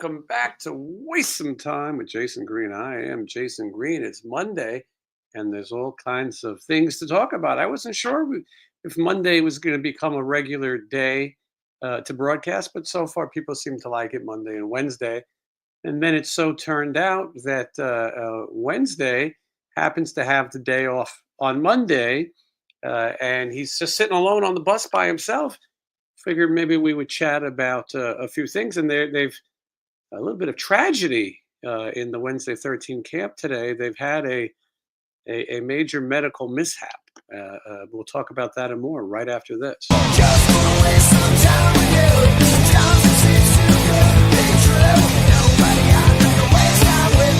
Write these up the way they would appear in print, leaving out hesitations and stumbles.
welcome back to Waste Some Time with Jason Green. I am Jason Green. It's Monday, and there's all kinds of things to talk about. I wasn't sure if Monday was going to become a regular day to broadcast, but so far people seem to like it Monday and Wednesday. And then it so turned out that Wednesday happens to have the day off on Monday, and he's just sitting alone on the bus by himself. Figured maybe we would chat about a few things, and they've a little bit of tragedy in the Wednesday 13 camp today. They've had a major medical mishap. We'll talk about that and more right after this. Just wanna waste some time with you. Sometimes it seems too good to be true. Nobody out there to waste time with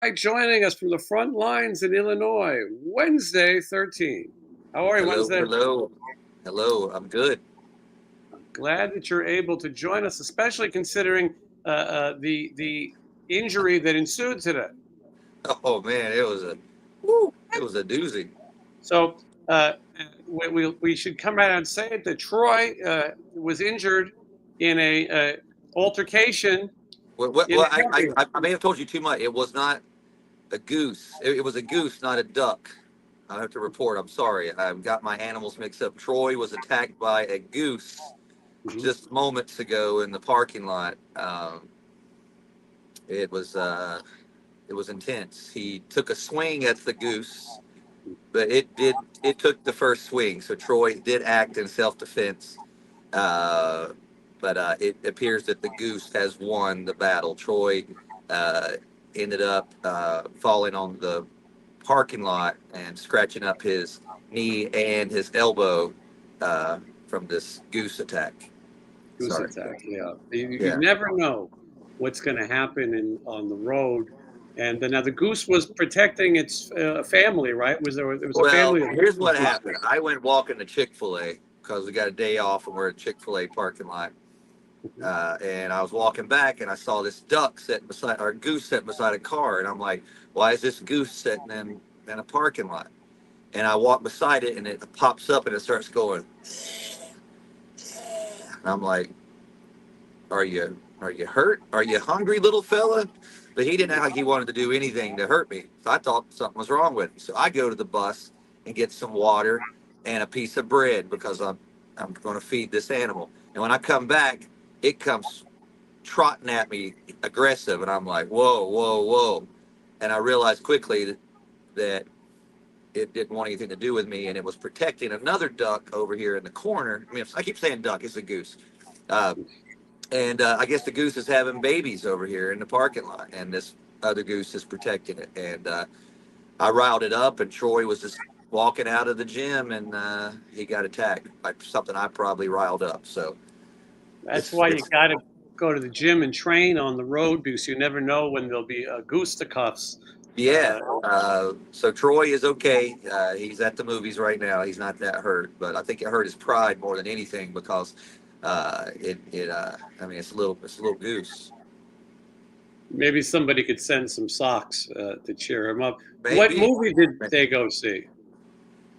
you. Joining us from the front lines in Illinois, Wednesday 13. How are you, Wednesday? Hello. I'm good. Glad that you're able to join us, especially considering the injury that ensued today. Oh man, it was a doozy. So we should come out and say it that Troy was injured in a altercation. I may have told you too much. It was not a goose. It was a goose, not a duck. I have to report. I'm sorry. I've got my animals mixed up. Troy was attacked by a goose just moments ago in the parking lot. It was intense. He took a swing at the goose, but it took the first swing. So Troy did act in self-defense. But it appears that the goose has won the battle. Troy ended up falling on the parking lot and scratching up his knee and his elbow from this goose attack. Attack, yeah. You never know what's going to happen a road. And now the goose was protecting its family, right? There was a family? Here's what happened. I went walking to Chick-fil-A because we got a day off and we're at Chick-fil-A parking lot. And I was walking back and I saw this goose sitting beside a car. And I'm like, why is this goose sitting in a parking lot? And I walk beside it and it pops up and it starts going. And I'm like, are you hurt? Are you hungry, little fella? But he didn't act like he wanted to do anything to hurt me. So I thought something was wrong with him. So I go to the bus and get some water and a piece of bread because I'm going to feed this animal. And when I come back, it comes trotting at me aggressive. And I'm like, whoa. And I realized quickly that it didn't want anything to do with me. And it was protecting another duck over here in the corner. I mean, I keep saying duck, it's a goose. And I guess the goose is having babies over here in the parking lot. And this other goose is protecting it. And I riled it up and Troy was just walking out of the gym and he got attacked by something I probably riled up. So that's why you got to go to the gym and train on the road because you never know when there'll be goosecuffs. Yeah. So Troy is okay. He's at the movies right now. He's not that hurt, but I think it hurt his pride more than anything because it's a little goose. Maybe somebody could send some socks to cheer him up. Maybe. What movie did they go see?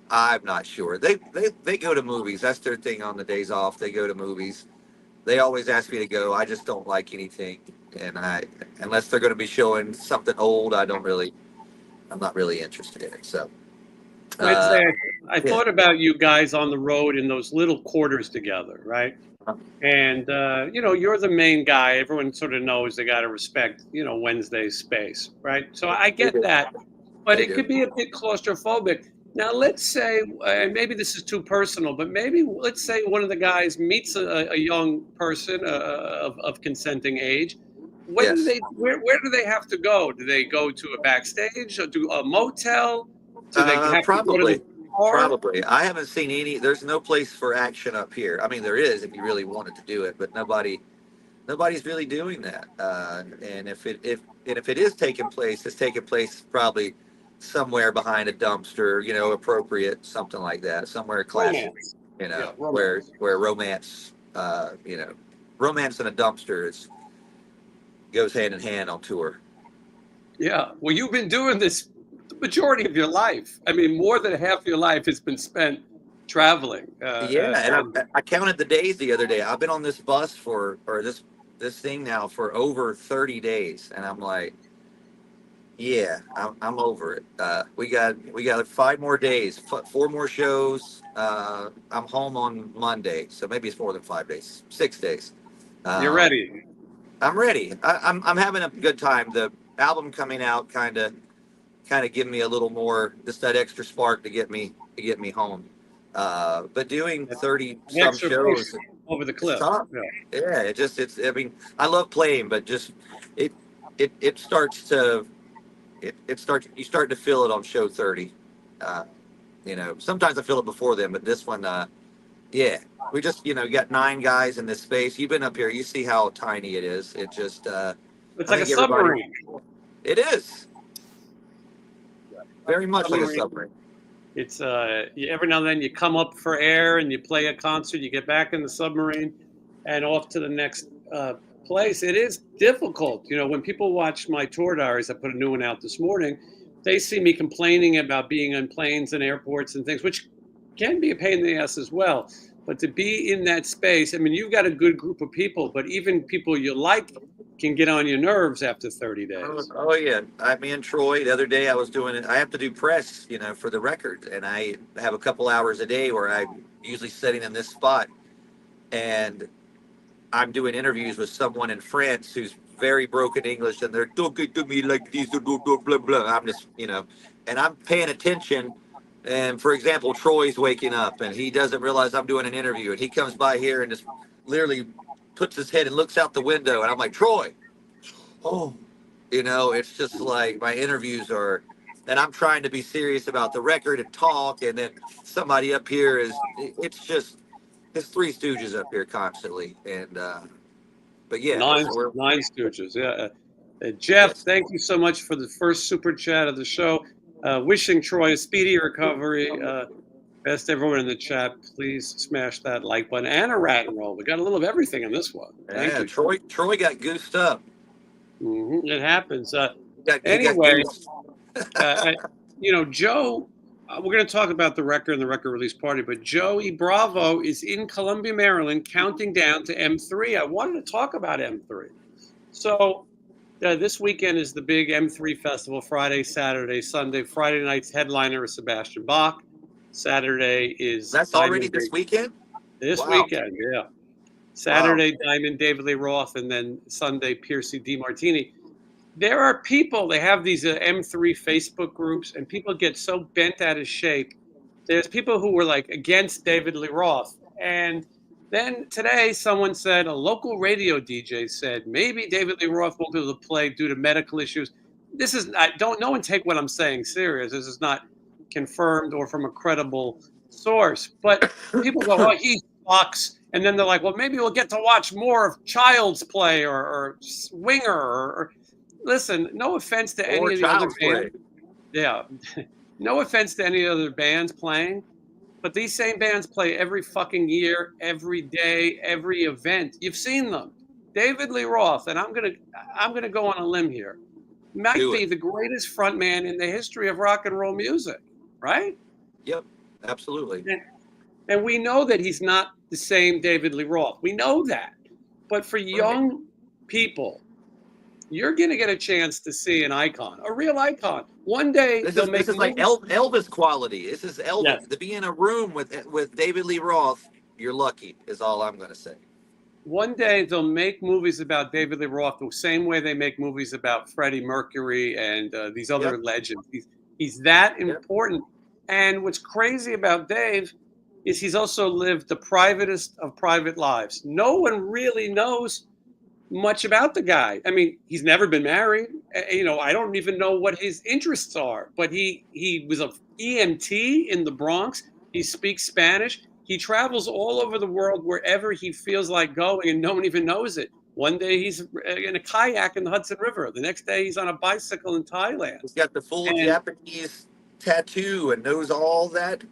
I'm not sure. They go to movies. That's their thing on the days off. They go to movies. They always ask me to go. I just don't like anything, and unless they're going to be showing something old, I'm not really interested in it. So, I thought about you guys on the road in those little quarters together, right? And you're the main guy. Everyone sort of knows they got to respect, Wednesday's space, right? So I get that, but it could be a bit claustrophobic. Now, let's say, and maybe this is too personal, but let's say one of the guys meets a young person of consenting age. Where do they have to go? Do they go to a backstage or to a motel? Do they have probably. to go to the bar? Probably. I haven't seen any. There's no place for action up here. I mean, there is if you really wanted to do it, but nobody's really doing that. And if it is taking place, it's taking place probably somewhere behind a dumpster, appropriate, something like that, somewhere classy, where romance, romance in a dumpster goes hand in hand on tour. Yeah. Well, you've been doing this the majority of your life. I mean, more than half your life has been spent traveling. Yeah, and I counted the days the other day. I've been on this bus or this thing now for over 30 days, and I'm like, yeah, I'm over it. We got 5 more days, 4 more shows. I'm home on Monday, so maybe it's more than 5 days, 6 days. You're ready. I'm ready. I'm having a good time. The album coming out kind of give me a little more, just that extra spark to get me home. But doing 30 An some extra push shows, over the it's cliff. tough. Yeah. Yeah, it's. I mean, I love playing, but just it it starts to it starts you start to feel it on show 30. Uh, sometimes I feel it before then, but this one, yeah, we just got 9 guys in this space. You've been up here, you see how tiny it is. It just It's I like a think everybody. submarine. It is very much like a Submarine. submarine. It's every now and then you come up for air and you play a concert, you get back in the submarine and off to the next place. It is difficult. When people watch my tour diaries, I put a new one out this morning, they see me complaining about being on planes and airports and things, which can be a pain in the ass as well. But to be in that space, I mean, you've got a good group of people, but even people you like can get on your nerves after 30 days. Oh yeah, me and Troy the other day I was doing it. I have to do press, for the record, and I have a couple hours a day where I'm usually sitting in this spot, and I'm doing interviews with someone in France who's very broken English, and they're talking to me like this, blah blah blah blah. I'm just, and I'm paying attention. And for example, Troy's waking up, and he doesn't realize I'm doing an interview, and he comes by here and just literally puts his head and looks out the window, and I'm like, Troy, oh. It's just like my interviews are, and I'm trying to be serious about the record and talk, and then somebody up here it's just, it's Three Stooges up here constantly. And, but yeah, Nine, so we're, nine Stooges. Yeah. Jeff, yes. thank you so much for the first super chat of the show. Wishing Troy a speedy recovery. Best everyone in the chat, please smash that like button and a rat and roll. We got a little of everything in this one. Thank Yeah, you. Troy got goosed up. It happens. He got Anyway, goosed. Joe, we're going to talk about the record and the record release party, but Joey Bravo is in Columbia, Maryland, counting down to M3. I wanted to talk about M3. So this weekend is the big M3 festival, Friday, Saturday, Sunday. Friday night's headliner is Sebastian Bach. Saturday is That's already Diamond this weekend? This Wow. weekend, yeah. Saturday, Diamond, David Lee Roth, and then Sunday, Piercy DiMartini. There are people, they have these M3 Facebook groups, and people get so bent out of shape. There's people who were like against David Lee Roth. And then today, someone said, a local radio DJ said, maybe David Lee Roth won't be able to play due to medical issues. This is, no one take what I'm saying serious. This is not confirmed or from a credible source. But people go, oh, he sucks. And then they're like, well, maybe we'll get to watch more of Child's Play or Swinger or listen, no offense to any of the other bands. Yeah. No offense to any other bands playing, but these same bands play every fucking year, every day, every event. You've seen them. David Lee Roth, and I'm gonna go on a limb here, might be the greatest frontman in the history of rock and roll music, right? Yep, absolutely. And we know that he's not the same David Lee Roth. We know that. But for young people, you're going to get a chance to see an icon, a real icon. One day This they'll make is like Elvis quality. This is Elvis. Yes. To be in a room with David Lee Roth, you're lucky, is all I'm going to say. One day they'll make movies about David Lee Roth the same way they make movies about Freddie Mercury and these other legends. He's that important. And what's crazy about Dave is he's also lived the privatest of private lives. No one really knows much about the guy. I mean, he's never been married. I don't even know what his interests are, but he was an EMT in the Bronx. He speaks Spanish. He travels all over the world wherever he feels like going, and no one even knows it. One day he's in a kayak in the Hudson River. The next day he's on a bicycle in Thailand. He's got the full Japanese tattoo and knows all that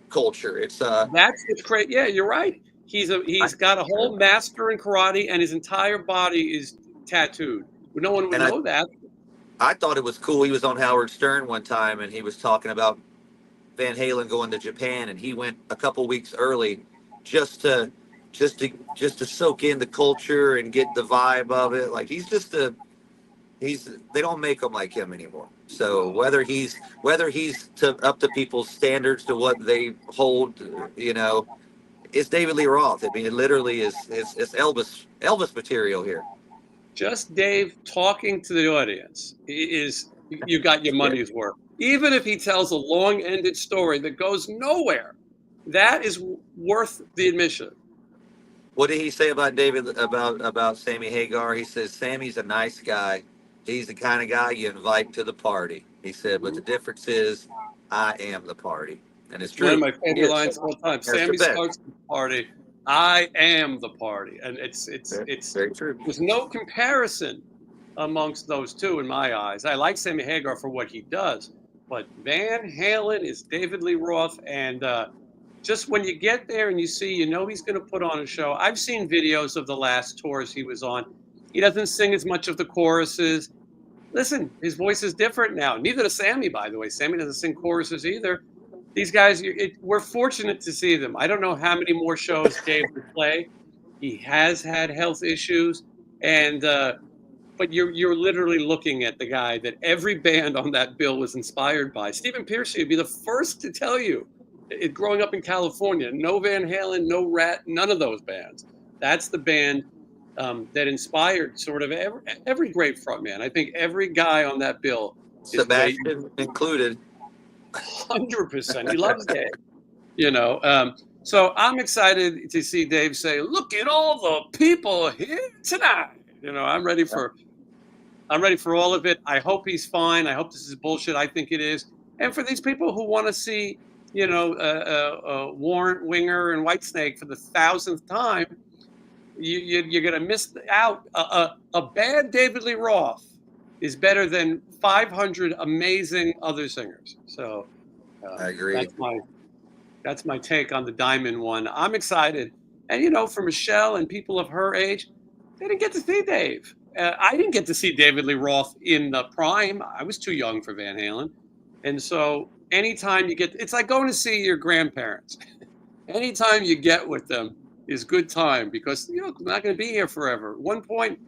culture. It's that's what's great. Yeah, you're right. He's got a whole master in karate, and his entire body is tattooed. No one would know that. I thought it was cool. He was on Howard Stern one time, and he was talking about Van Halen going to Japan, and he went a couple weeks early just to soak in the culture and get the vibe of it. Like they don't make them like him anymore. So whether he's up to people's standards to what they hold, it's David Lee Roth. I mean, it literally is it's Elvis material here. Just Dave talking to the audience is you got your money's worth. Even if he tells a long-ended story that goes nowhere, that is worth the admission. What did he say about David about Sammy Hagar? He says Sammy's a nice guy. He's the kind of guy you invite to the party. He said, but the difference is I am the party. And it's true. One of my favorite lines of all time. Sammy starts the party. I am the party. And it's very true. There's no comparison amongst those two in my eyes. I like Sammy Hagar for what he does, but Van Halen is David Lee Roth. And just when you get there and you see, he's going to put on a show. I've seen videos of the last tours he was on. He doesn't sing as much of the choruses. Listen, his voice is different now. Neither does Sammy, by the way. Sammy doesn't sing choruses either. These guys, we're fortunate to see them. I don't know how many more shows Dave would play. He has had health issues, and but you're literally looking at the guy that every band on that bill was inspired by. Stephen Pearcy would be the first to tell you, growing up in California, no Van Halen, no RATT, none of those bands. That's the band that inspired sort of every great frontman. I think every guy on that bill, Sebastian included. 100%. He loves Dave. So I'm excited to see Dave say, "Look at all the people here tonight." I'm ready for all of it. I hope he's fine. I hope this is bullshit. I think it is. And for these people who want to see, Warrant, Winger, and Whitesnake for the 1,000th time, you're going to miss out. A bad David Lee Roth is better than 500 amazing other singers. So I agree. That's my take on the Diamond one. I'm excited. And, for Michelle and people of her age, they didn't get to see Dave. I didn't get to see David Lee Roth in the prime. I was too young for Van Halen. And so anytime it's like going to see your grandparents. Anytime you get with them is good time because, they're not going to be here forever. At one point,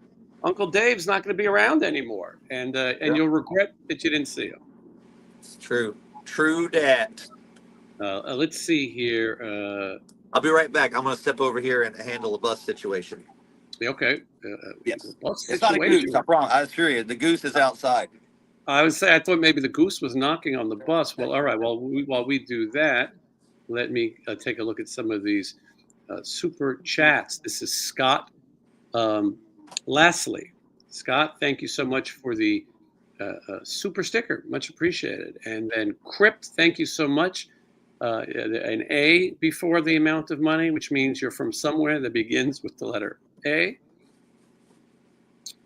Uncle Dave's not going to be around anymore. And you'll regret that you didn't see him. It's true. True that. Let's see here. I'll be right back. I'm going to step over here and handle a bus situation. Okay. Yes. It's not a goose. I promise. I assure you, the goose is outside. I thought maybe the goose was knocking on the bus. Well, all right. Well, while we do that, let me take a look at some of these super chats. This is Scott Lastly. Scott, thank you so much for the super sticker. Much appreciated. And then Crypt, thank you so much. An A before the amount of money, which means you're from somewhere that begins with the letter A.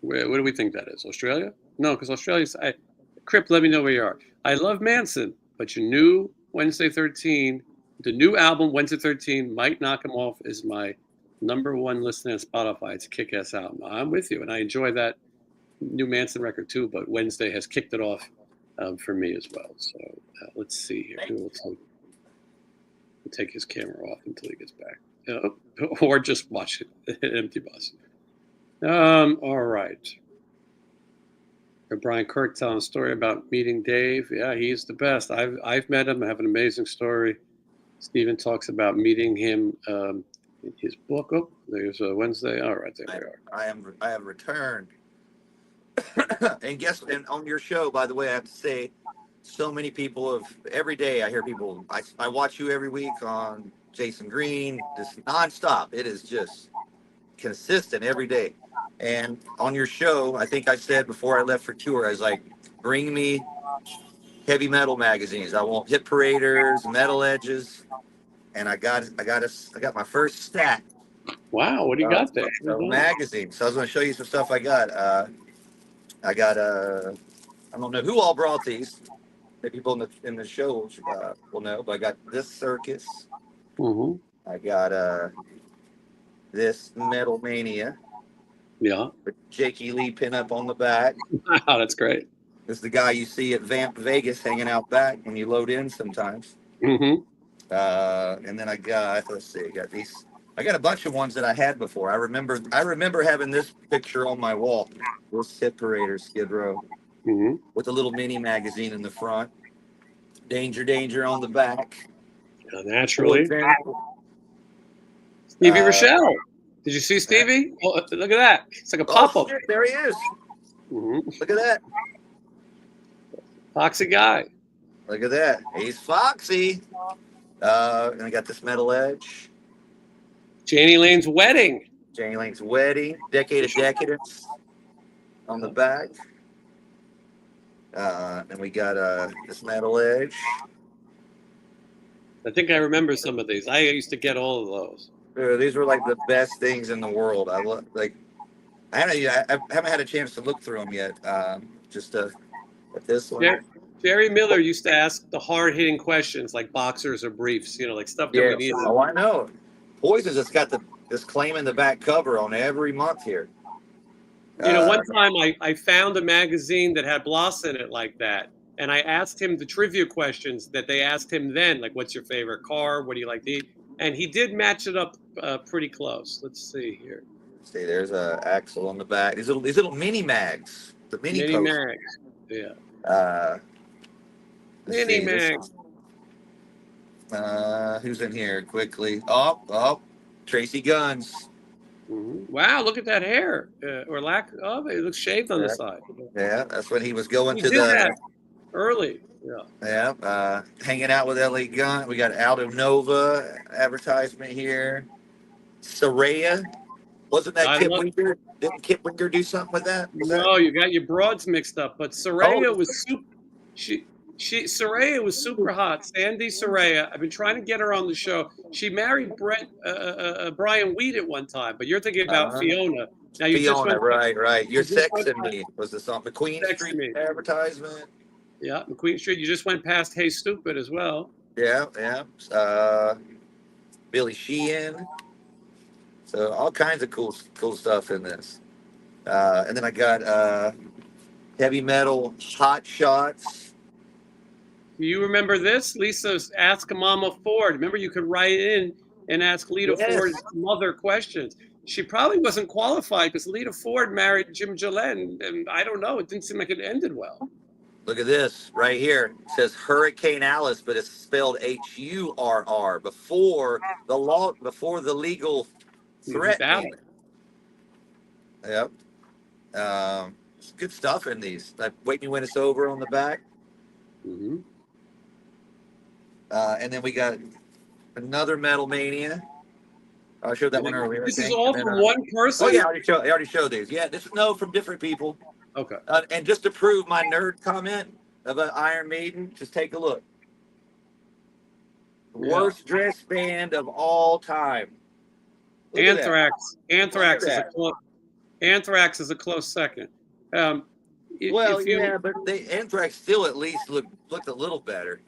What do we think that is? Australia? No, because Australia's... Crypt, let me know where you are. I love Manson, but your new Wednesday 13, the new album, Wednesday 13, might knock him off as my #1 listener on Spotify. It's a kick-ass album. I'm with you, and I enjoy that new Manson record too, but Wednesday has kicked it off for me as well. So let's see here. We'll take his camera off until he gets back. Or just watch it, an empty bus. All right. Brian Kirk telling a story about meeting Dave. Yeah, he's the best. I've met him. I have an amazing story. Stephen talks about meeting him in his book. Oh, there's a Wednesday. All right, there we are. I have returned. And on your show, by the way, I have to say, so many people every day I hear people, I watch you every week on Jason Green, just nonstop. It is just consistent every day. And on your show, I think I said before I left for tour, I was like, bring me heavy metal magazines. I want Hit Paraders, Metal Edges. And I got my first stack. Wow, what do you got there? Magazines. So I was going to show you some stuff I got. I don't know who all brought these. The people in the show will know, but I got this Circus. Mm-hmm. I got this Metal Mania. Yeah. With Jakey Lee pinup on the back. Wow, that's great. This is the guy you see at Vamp Vegas hanging out back when you load in sometimes. Mm-hmm. And then let's see, I got these. I got a bunch of ones that I had before. I remember having this picture on my wall. This hit parader Skid Row Mm-hmm. with a little mini magazine in the front. Danger, danger on the back. Naturally. Stevie Uh, Rochelle. Did you see Stevie? Oh, look at that. It's like a oh pop-up. shit, there he is. Mm-hmm. Look at that. Foxy guy. Look at that. He's foxy. And I got this metal edge. Janie Lane's wedding. Janie Lane's wedding. Decade of Decadence on the back. And we got this metal edge. I think I remember some of these. I used to get all of those. These were like the best things in the world. I haven't had a chance to look through them yet. Just at this one. Jerry Miller used to ask the hard-hitting questions like boxers or briefs, like stuff that we needed. Oh, I know. Poisons has got this claim in the back cover on every month here. One time I found a magazine that had Bloss in it like that. And I asked him the trivia questions that they asked him then, like, what's your favorite car? What do you like to eat? And he did match it up pretty close. Let's see here. See, there's a axle on the back. These little mini mags. The mini mags. Yeah. Mini mags. Who's in here quickly? Oh, Tracy Guns. Mm-hmm. Wow, look at that hair. Or lack of it. It looks shaved on the side. Yeah, that's when he was going to that early. Yeah. Hanging out with L.A. Gun. We got Aldo Nova advertisement here. Soraya. Wasn't that Kip Winger? Didn't Kip Winger do something with that? No, you got your broads mixed up. But Soraya was super. Soraya was super hot. Sandy Soraya. I've been trying to get her on the show. She married Brian Weed at one time, but you're thinking about Fiona. Now you Fiona, just went, right. Your Sex and Me was the song. McQueen Street advertisement. Yeah, McQueen Street. You just went past Hey Stupid as well. Yeah. Billy Sheehan. So all kinds of cool stuff in this. And then I got heavy metal Hot Shots. Do you remember this? Lisa's Ask Mama Ford. Remember, you could write in and ask Lita Ford's mother questions. She probably wasn't qualified because Lita Ford married Jim Gillette, and I don't know. It didn't seem like it ended well. Look at this right here. It says Hurricane Alice, but it's spelled Hurr before the legal threat. Yep. Good stuff in these. Wait Me When It's Over on the back. Mm-hmm. And then we got another Metal Mania. I showed that one earlier. This is all from one person? Oh, yeah, I already showed these. Yeah, from different people. Okay. And just to prove my nerd comment about Iron Maiden, just take a look. Worst dress band of all time. Anthrax. Anthrax is a close second. But the Anthrax still at least looked a little better.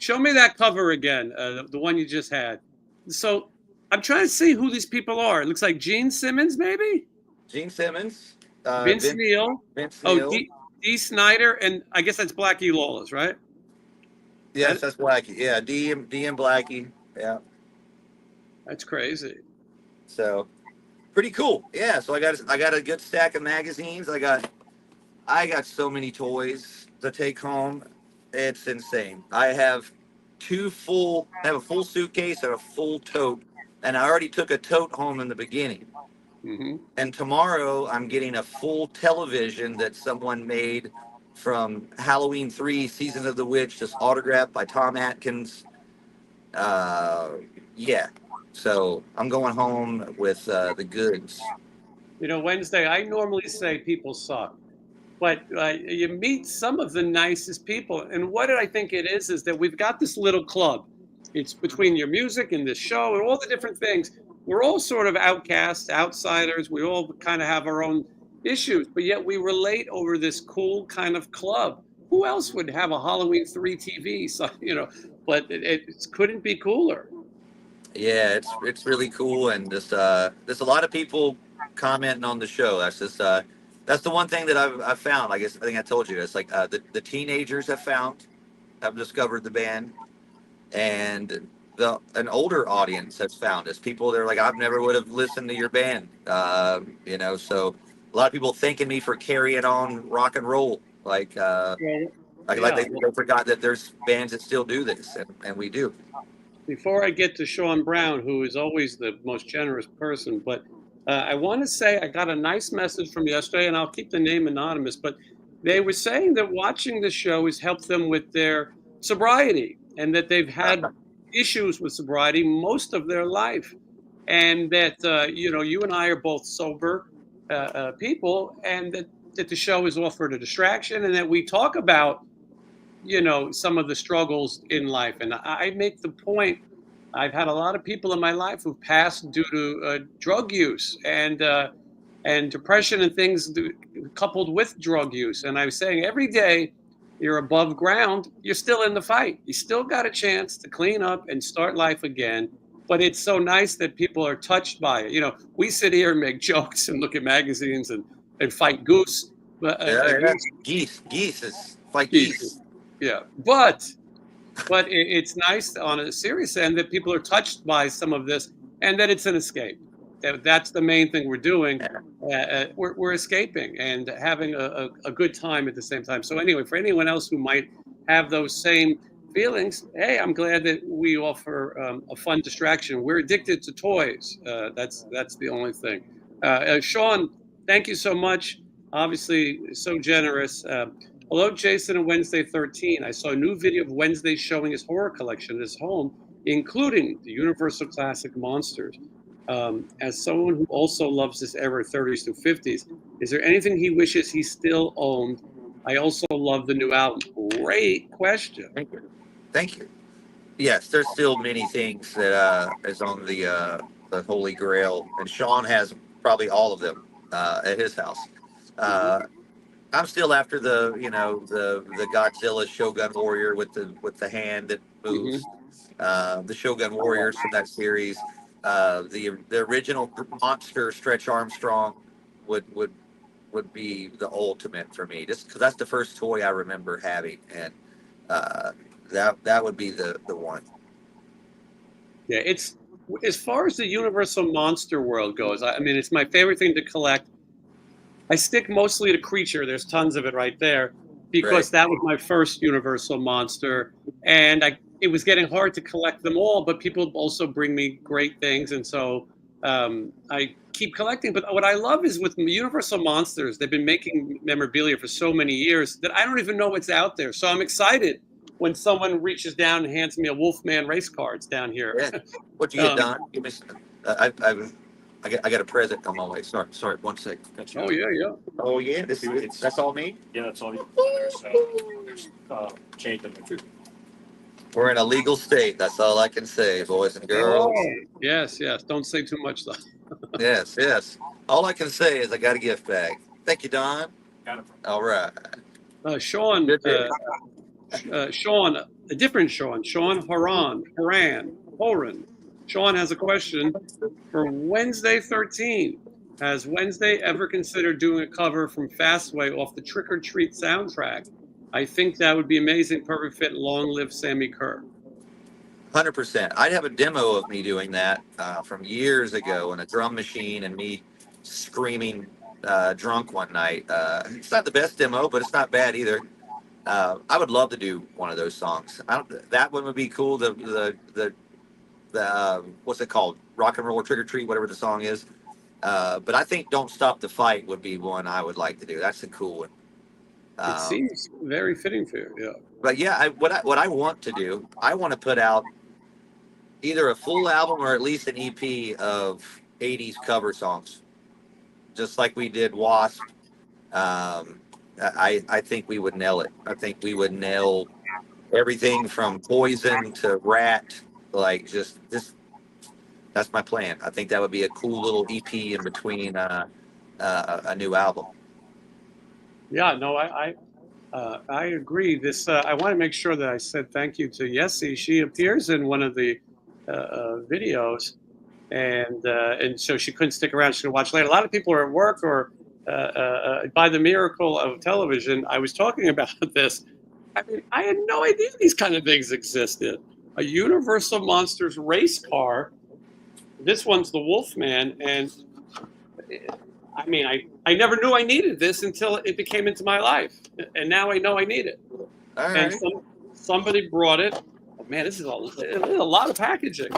Show me that cover again, the one you just had. So I'm trying to see who these people are. It looks like Gene Simmons, maybe? Gene Simmons. Vince Neil. Oh, Dee Snider, and I guess that's Blackie Lawless, right? Yes, that's Blackie. Yeah, D and Blackie. Yeah. That's crazy. So, pretty cool. Yeah. So I got a good stack of magazines. I got so many toys to take home. It's insane. I have a full suitcase and a full tote, and I already took a tote home in the beginning. Mm-hmm. And tomorrow I'm getting a full television that someone made from Halloween 3 Season of the Witch, just autographed by Tom Atkins. Yeah. So I'm going home with the goods. Wednesday, I normally say people suck. But you meet some of the nicest people. And what I think it is that we've got this little club. It's between your music and this show and all the different things. We're all sort of outcasts, outsiders. We all kind of have our own issues, but yet we relate over this cool kind of club. Who else would have a Halloween 3 TV? So, but it couldn't be cooler. Yeah, it's really cool. And just there's a lot of people commenting on the show. That's just that's the one thing that I've found. I think I told you. It's like the teenagers have discovered the band. and an older audience has found us. People, they're like, I've never would have listened to your band, so a lot of people thanking me for carrying on rock and roll, Well, like yeah. they forgot that there's bands that still do this, and we do. Before I get to Sean Brown, who is always the most generous person, but I want to say I got a nice message from yesterday, and I'll keep the name anonymous, but they were saying that watching the show has helped them with their sobriety and that they've had issues with sobriety most of their life. And that, you and I are both sober people, and that the show has offered a distraction, and that we talk about some of the struggles in life. And I make the point, I've had a lot of people in my life who've passed due to drug use and depression and things coupled with drug use. And I was saying every day you're above ground, you're still in the fight. You still got a chance to clean up and start life again. But it's so nice that people are touched by it. We sit here and make jokes and look at magazines and fight Goose. But Yeah. Geese is like geese. geese. Yeah, but it's nice on a serious end that people are touched by some of this, and that it's an escape. That's the main thing we're doing. We're escaping and having a good time at the same time. So anyway, for anyone else who might have those same feelings, hey, I'm glad that we offer a fun distraction. We're addicted to toys. That's the only thing. Sean, thank you so much. Obviously, so generous. Hello, Jason and Wednesday 13. I saw a new video of Wednesday showing his horror collection at his home, including the Universal Classic Monsters. As someone who also loves this era 30s to 50s, is there anything he wishes he still owned? I also love the new album. Great question. Thank you. Yes, there's still many things that is on the Holy Grail, and Sean has probably all of them at his house. I'm still after the Godzilla Shogun Warrior with the hand that moves. The Shogun Warriors from that series. The original monster Stretch Armstrong would would be the ultimate for me, just because that's the first toy I remember having, and that would be the one. Yeah, it's as far as the Universal Monster World goes. I mean, it's my favorite thing to collect. I stick mostly to Creature. There's tons of it right there Right. because that was my first Universal monster, and it was getting hard to collect them all. But people also bring me great things, and so I keep collecting. But what I love is with Universal Monsters, they've been making memorabilia for so many years that I don't even know what's out there. So I'm excited when someone reaches down and hands me a Wolfman race cards down here. Yeah. What you get done? Give me. I got a present on my way. Sorry. 1 second. Oh yeah, yeah. Oh yeah. That's all me. Yeah, that's all. There's change in the food. We're in a legal state. That's all I can say, boys and girls. Oh, yes, yes. Don't say too much though. Yes. All I can say is I got a gift bag. Thank you, Don. Got it. All right. Sean, Sean, a different Sean Horan. Sean has a question for Wednesday 13. Has Wednesday ever considered doing a cover from Fastway off the Trick or Treat soundtrack? I think that would be amazing. Perfect fit. Long live Sammy Kerr. 100%. I'd have a demo of me doing that from years ago on a drum machine and me screaming drunk one night. It's not the best demo, but it's not bad either. I would love to do one of those songs. That one would be cool. The what's it called? Rock and Roll Trick or Treat, whatever the song is. But I think Don't Stop the Fight would be one I would like to do. That's a cool one. It seems very fitting for you. Yeah. But yeah, what I want to do, I want to put out either a full album or at least an EP of 80s cover songs, just like we did Wasp. I think we would nail it. I think we would nail everything from Poison to RATT. Like just that's my plan. I think that would be a cool little EP in between a new album. Yeah, no, I agree. This I want to make sure that I said thank you to Yessie. She appears in one of the videos, and so she couldn't stick around. She's gonna watch later. A lot of people are at work or by the miracle of television. I was talking about this. I mean, I had no idea these kind of things existed. a Universal Monsters race car. This one's the Wolfman, and I mean, I never knew I needed this until it became into my life, and now I know I need it. All And right. somebody brought it. Oh, man, this is a lot of packaging.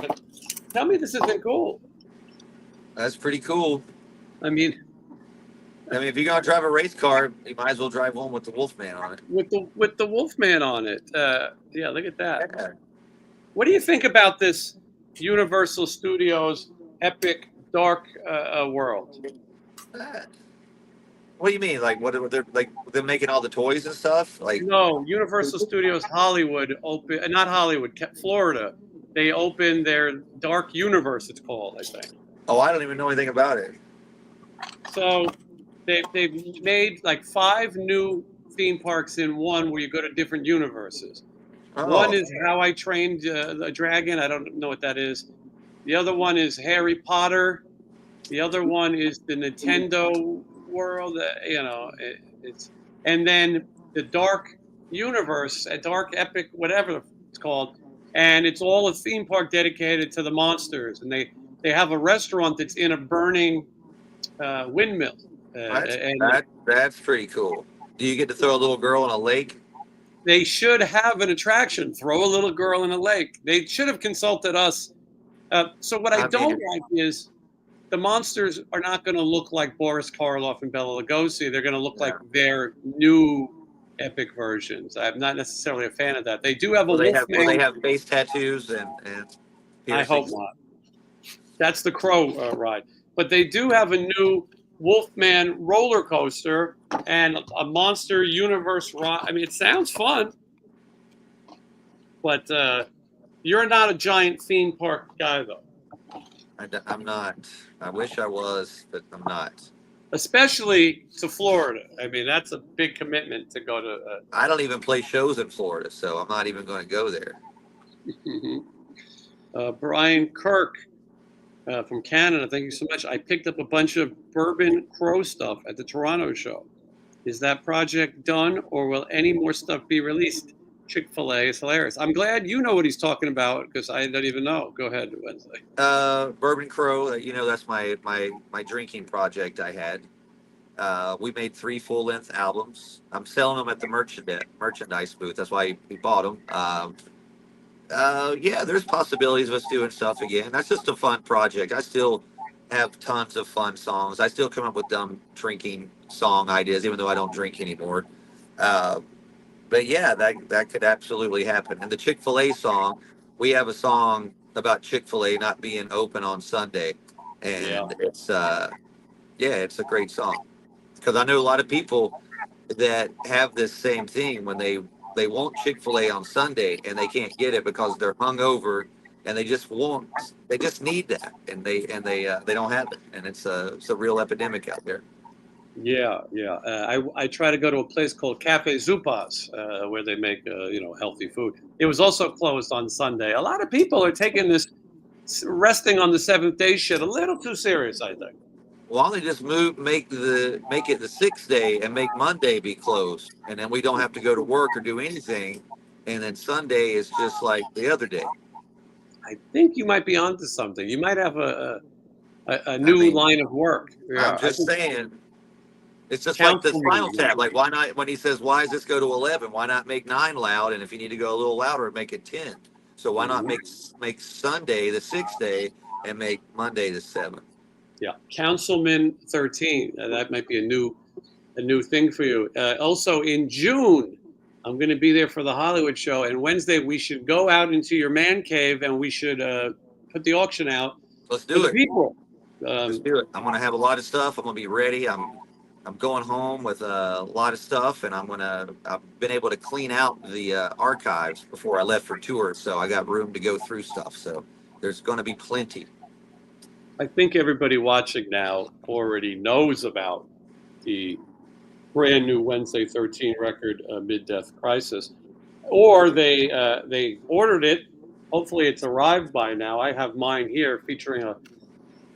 Tell me this isn't cool. That's pretty cool. I mean, if you're gonna drive a race car, you might as well drive one with the Wolfman on it. with the Wolfman on it. Yeah, look at that. Yeah. What do you think about this Universal Studios epic dark world? What do you mean? Like what? They're like they're making all the toys and stuff. Like No, Universal Studios Hollywood not Hollywood, Florida. They opened their Dark Universe. It's called, I think. oh, I don't even know anything about it. So they've made like 5 new theme parks in one, where you go to different universes. Oh. One is How I Trained a Dragon. I don't know what that is. The other one is Harry Potter. The other one is the Nintendo world. And then the Dark Universe, a Dark Epic, whatever it's called, and it's all a theme park dedicated to the monsters. And they have a restaurant that's in a burning windmill. That's pretty cool. Do you get to throw a little girl in a lake? They should have an attraction. Throw a little girl in a lake. They should have consulted us. So what I don't like is the monsters are not going to look like Boris Karloff and Bela Lugosi. They're going to look like their new epic versions. I'm not necessarily a fan of that. They do have they have face tattoos and I hope not. That's the Crow ride. But they do have a new Wolfman roller coaster and a Monster Universe ride. I mean, it sounds fun. But you're not a giant theme park guy, though. I'm not. I wish I was, but I'm not. Especially to Florida. I mean, that's a big commitment to go to. I don't even play shows in Florida, so I'm not even going to go there. Brian Kirk from Canada, thank you so much. I picked up a bunch of Bourbon Crow stuff at the Toronto show. Is that project done, or will any more stuff be released? Chick-fil-A is hilarious. I'm glad you know what he's talking about, because I don't even know. Go ahead, Wednesday. Bourbon Crow, that's my drinking project I had. We made 3 full-length albums. I'm selling them at the merchandise booth. That's why we bought them. There's possibilities of us doing stuff again. That's just a fun project. I still have tons of fun songs. I still come up with dumb drinking song ideas, even though I don't drink anymore. But yeah, that could absolutely happen. And the Chick-fil-A song, we have a song about Chick-fil-A not being open on Sunday. And it's a great song. Because I know a lot of people that have this same thing when they want Chick-fil-A on Sunday and they can't get it because they're hungover and they just need that and they don't have it. And it's a real epidemic out there. I try to go to a place called Cafe Zupas where they make healthy food. It was also closed on Sunday. A lot of people are taking this resting on the 7th day shit a little too serious, I think. Why don't they just make it the 6th day and make Monday be closed, and then we don't have to go to work or do anything, and then Sunday is just like the other day. I think you might be onto something. You might have a new line of work. I'm just saying. It's just like the Spinal Tap. Like, why not, when he says, why does this go to 11? Why not make 9 loud? And if you need to go a little louder, make it 10. So why not make Sunday the 6th day and make Monday the 7th? Yeah. Councilman 13. That might be a new thing for you. Also in June, I'm going to be there for the Hollywood show. And Wednesday, we should go out into your man cave and we should put the auction out. Let's do it. People. Let's do it. I'm going to have a lot of stuff. I'm going to be ready. I'm going home with a lot of stuff, and I've been able to clean out the archives before I left for tours, so I got room to go through stuff. So there's going to be plenty. I think everybody watching now already knows about the brand new Wednesday 13 record, Mid-Death Crisis, or they ordered it. Hopefully it's arrived by now. I have mine here featuring a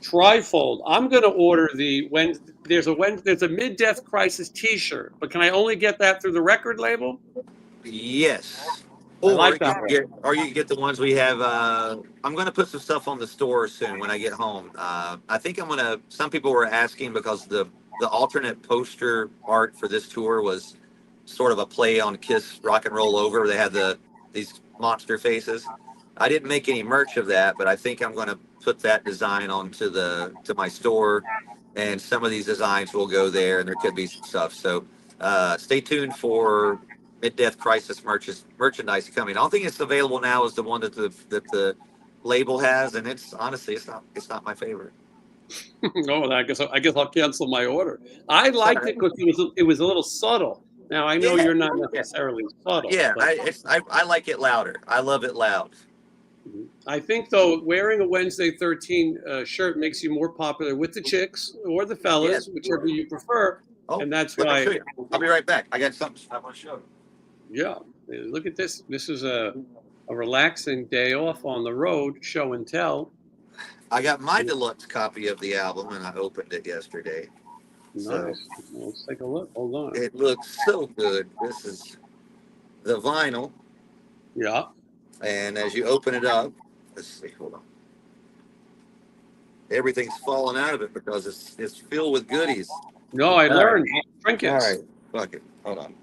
trifold. I'm going to order there's a Mid-Death Crisis t-shirt, but can I only get that through the record label? Yes. I like that Or you can get the ones we have. I'm going to put some stuff on the store soon when I get home. I think I'm going to. Some people were asking because the alternate poster art for this tour was sort of a play on Kiss Rock and Roll Over. They had these monster faces. I didn't make any merch of that, but I think I'm going to put that design onto to my store, and some of these designs will go there, and there could be some stuff. So stay tuned for mid-death crisis merchandise coming. I don't think it's available now as the one that the label has, and it's honestly it's not my favorite. Oh, I guess I'll cancel my order. I liked it because it was a little subtle. Now I know Yeah. you're not necessarily subtle. Yeah, but I like it louder. I love it loud. I think though wearing a Wednesday 13 shirt makes you more popular with the chicks or the fellas, whichever you prefer. Oh, And that's let me why. show you. I'll be right back. I got something I want to show you. Yeah, look at this. This is a relaxing day off on the road, show and tell. I got my deluxe copy of the album, and I opened it yesterday. Nice. So Let's take a look. Hold on. it looks so good. This is the vinyl. Yeah. And as you open it up, let's see, hold on. Everything's falling out of it because it's filled with goodies. No, I learned trinkets. All right, fuck it. Hold on.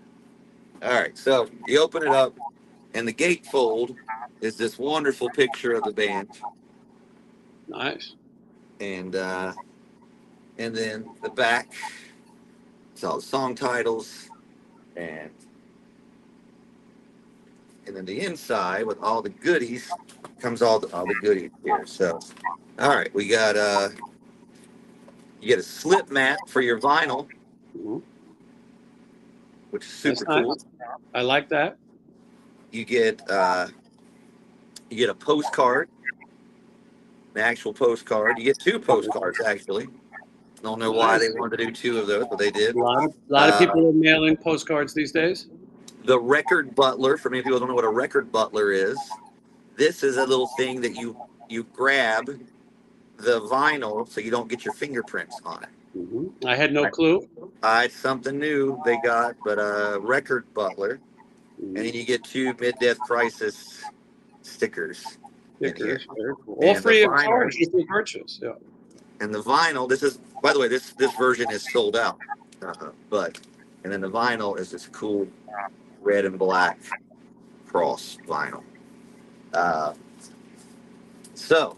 All right, so you open it up, and the gatefold is this wonderful picture of the band. Nice. And then the back, it's all the song titles, and then the inside with all the goodies comes all the goodies here. So, all right, we got you get a slip mat for your vinyl, which is super cool. Nice. I like that. You get a postcard, an actual postcard. You get two postcards actually. Don't know why they wanted to do two of those, but they did. A lot of people are mailing postcards these days. The record butler, for many people who don't know what a record butler is, this is a little thing that you grab the vinyl so you don't get your fingerprints on it. I had no clue. It's something new they got, but a record butler. And then you get two mid-death crisis stickers. Stickers. All free of charge if you purchase. Yeah. And the vinyl, this is, by the way, this version is sold out. And then the vinyl is this cool red and black cross vinyl. So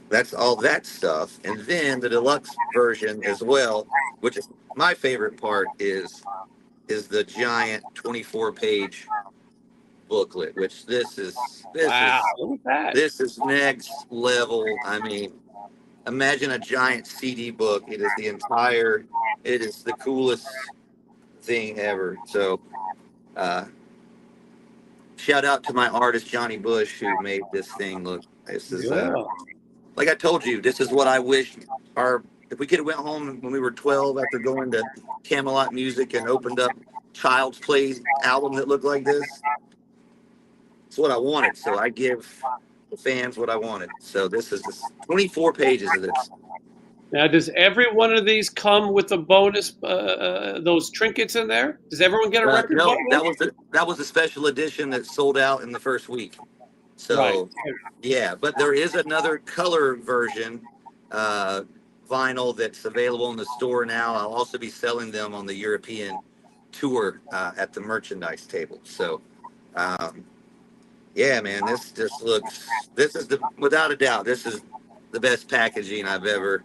that's all that stuff. And then the deluxe version as well, which is my favorite part, is the giant 24-page booklet, which this is look at that. This is next level. I mean, imagine a giant CD book. It is the coolest thing ever. So shout out to my artist Johnny Bush, who made this thing look. This is like I told you, this is what I wish if we could have went home when we were 12 after going to Camelot Music and opened up Child's Play album that looked like this. It's what I wanted. So I give the fans what I wanted. So this is 24 pages of this. Now, does every one of these come with a bonus, those trinkets in there? Does everyone get a record? No, that was a special edition that sold out in the first week. So, yeah, but there is another color version vinyl that's available in the store now. I'll also be selling them on the European tour at the merchandise table. So, yeah, man, this is without a doubt, this is the best packaging I've ever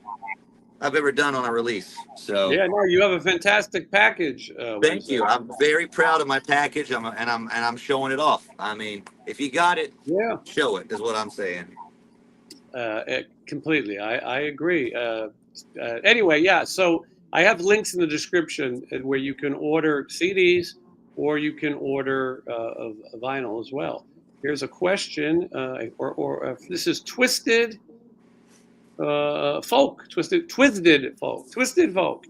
done on a release. So yeah, no, you have a fantastic package. Thank you. I'm very proud of my package. I'm showing it off. I mean, if you got it, show it is what I'm saying. Completely, I agree. Anyway, yeah. So I have links in the description where you can order CDs or you can order vinyl as well. Here's a question, this is Twisted Folk. Twisted Folk.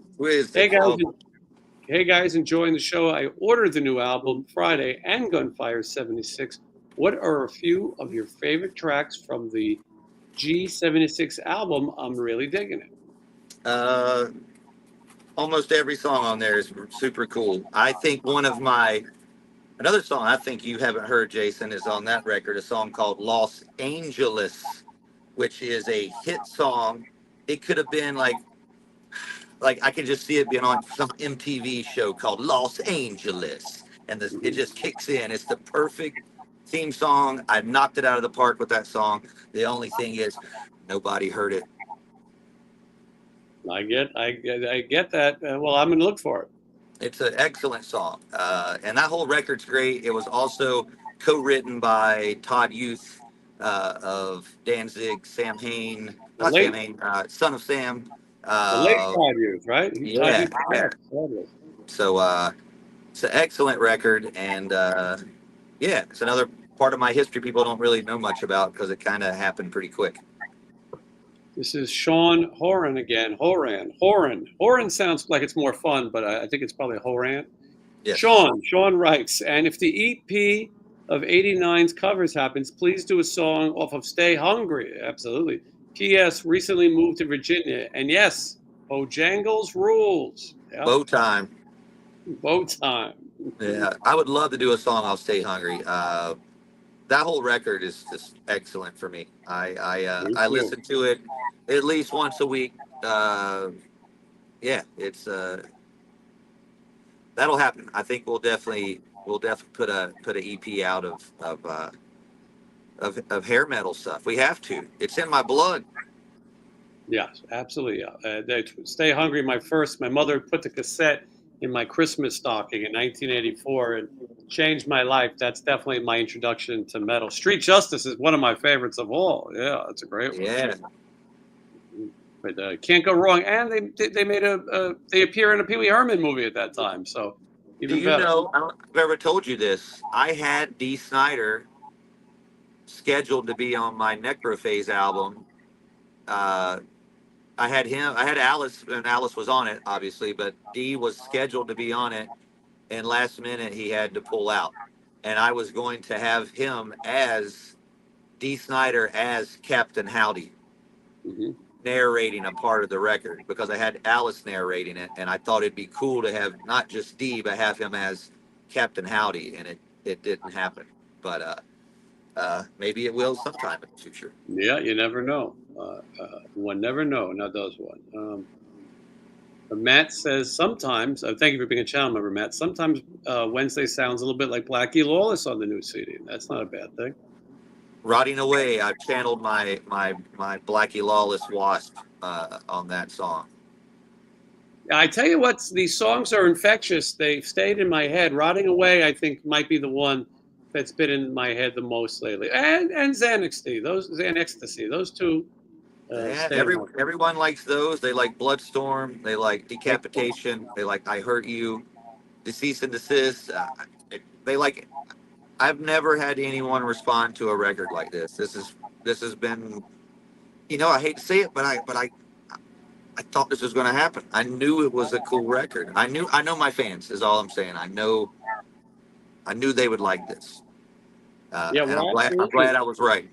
Hey guys, enjoying the show. I ordered the new album Friday and Gunfire 76. What are a few of your favorite tracks from the G76 album? I'm really digging it. Almost every song on there is super cool. I think Another song I think you haven't heard, Jason, is on that record, a song called Los Angeles, which is a hit song. It could have been like I can just see it being on some MTV show called Los Angeles, and it just kicks in. It's the perfect theme song. I knocked it out of the park with that song. The only thing is, nobody heard it. I get that. Well, I'm gonna look for it. It's an excellent song, and that whole record's great. It was also co-written by Todd Youth of Danzig, Sam Hain, The not Sam late, Hain, Son of Sam. the late Uh, Todd Youth, right? Todd yeah, Youth, yeah. totally. So it's an excellent record, and yeah, it's another part of my history people don't really know much about because it kind of happened pretty quick. This is Sean Horan again. Horan sounds like it's more fun, but I think it's probably Horan. Yes. Sean writes, and if the EP of 89's covers happens, please do a song off of Stay Hungry. Absolutely. P.S. Recently moved to Virginia. And yes, Bojangles rules. Yep. Bow time. Bow time. Yeah, I would love to do a song off Stay Hungry. That whole record is just excellent for me. I listen to it at least once a week. Yeah, it's that'll happen. I think we'll definitely put an EP out of hair metal stuff. We have to. It's in my blood. Yes, absolutely. Stay Hungry. My mother put the cassette in my Christmas stocking in 1984 and changed my life. That's definitely my introduction to metal. Street Justice is one of my favorites of all. Yeah, that's a great one. Yeah. But can't go wrong. And they made they appear in a Pee Wee Herman movie at that time. So even Do you better. know, I don't know if I've ever told you this. I had Dee Snider scheduled to be on my Necrophase album. I had Alice, and Alice was on it, obviously, but Dee was scheduled to be on it, and last minute he had to pull out. And I was going to have him as Dee Snider as Captain Howdy, narrating a part of the record, because I had Alice narrating it, and I thought it'd be cool to have not just Dee, but have him as Captain Howdy, and it didn't happen. But maybe it will sometime in the future. Yeah, you never know. One never know. Now does one. Matt says sometimes. Thank you for being a channel member, Matt. Sometimes Wednesday sounds a little bit like Blackie Lawless on the new CD. That's not a bad thing. Rotting Away, I've channeled my Blackie Lawless Wasp on that song. I tell you what, these songs are infectious. They've stayed in my head. Rotting Away, I think, might be the one that's been in my head the most lately. And Xanaxty, those two. Yeah, everyone likes those. They like Bloodstorm. They like Decapitation. They like I Hurt You, Cease and Desist. They like. I've never had anyone respond to a record like this. This has been, I hate to say it, but I thought this was going to happen. I knew it was a cool record. I know my fans is all I'm saying. I knew they would like this. Yeah, and I'm glad I was right.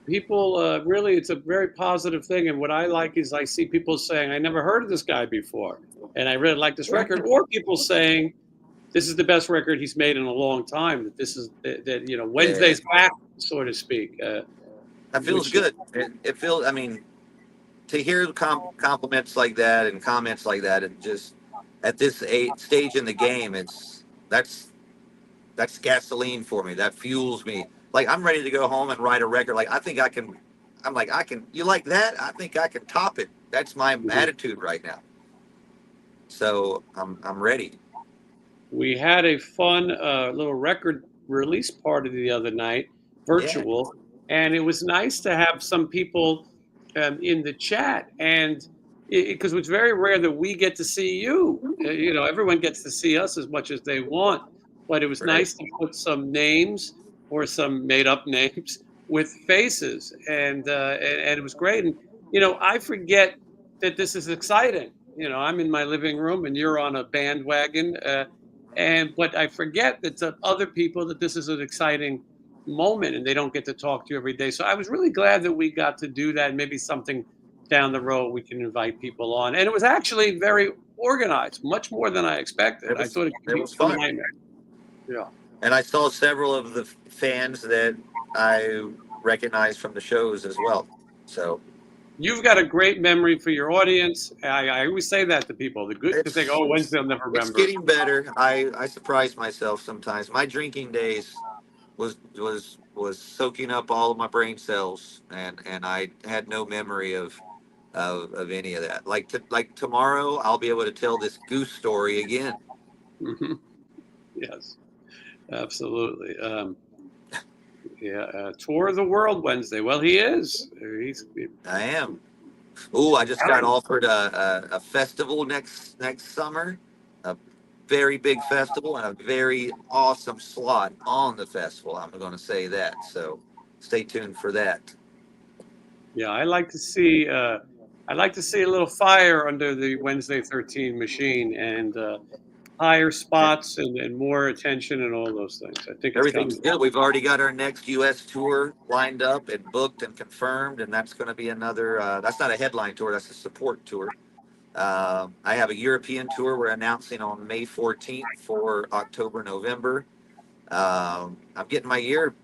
People really, it's a very positive thing. And what I like is I see people saying, I never heard of this guy before, and I really like this record. Or people saying, this is the best record he's made in a long time. That this is that Wednesday's back, so to speak. That feels good. It feels. I mean, to hear compliments like that and comments like that, and just at this stage in the game, that's gasoline for me. That fuels me. Like, I'm ready to go home and write a record. Like, I think I can. I'm like, you like that? I think I can top it. That's my attitude right now. So I'm ready. We had a fun little record release party the other night, virtual, and it was nice to have some people in the chat. And because it's very rare that we get to see you. Everyone gets to see us as much as they want, but it was nice to put some names or some made-up names with faces, and it was great. And I forget that this is exciting. I'm in my living room, and you're on a bandwagon. But I forget that to other people that this is an exciting moment, and they don't get to talk to you every day. So I was really glad that we got to do that. Maybe something down the road we can invite people on. And it was actually very organized, much more than I expected. I thought it was fun. Yeah. And I saw several of the fans that I recognized from the shows as well. So You've got a great memory for your audience. I always say that to people. The good to think, it's oh, Wednesday, I'll never it's remember. getting better. I surprise myself sometimes. My drinking days was soaking up all of my brain cells, and I had no memory of any of that. Like tomorrow, I'll be able to tell this Goose story again. Mhm. Yes, absolutely. Yeah, tour of the world Wednesday. Well, he is. I am. Ooh, I just got offered a festival next summer, a very big festival and a very awesome slot on the festival. I'm going to say that. So stay tuned for that. Yeah, I like to see. I like to see a little fire under the Wednesday 13 machine and higher spots and more attention and all those things. I think it's Everything's coming. good. We've already got our next U.S. tour lined up and booked and confirmed, and that's going to be another. That's not a headline tour. That's a support tour. I have a European tour we're announcing on May 14th for October, November. I'm getting my year.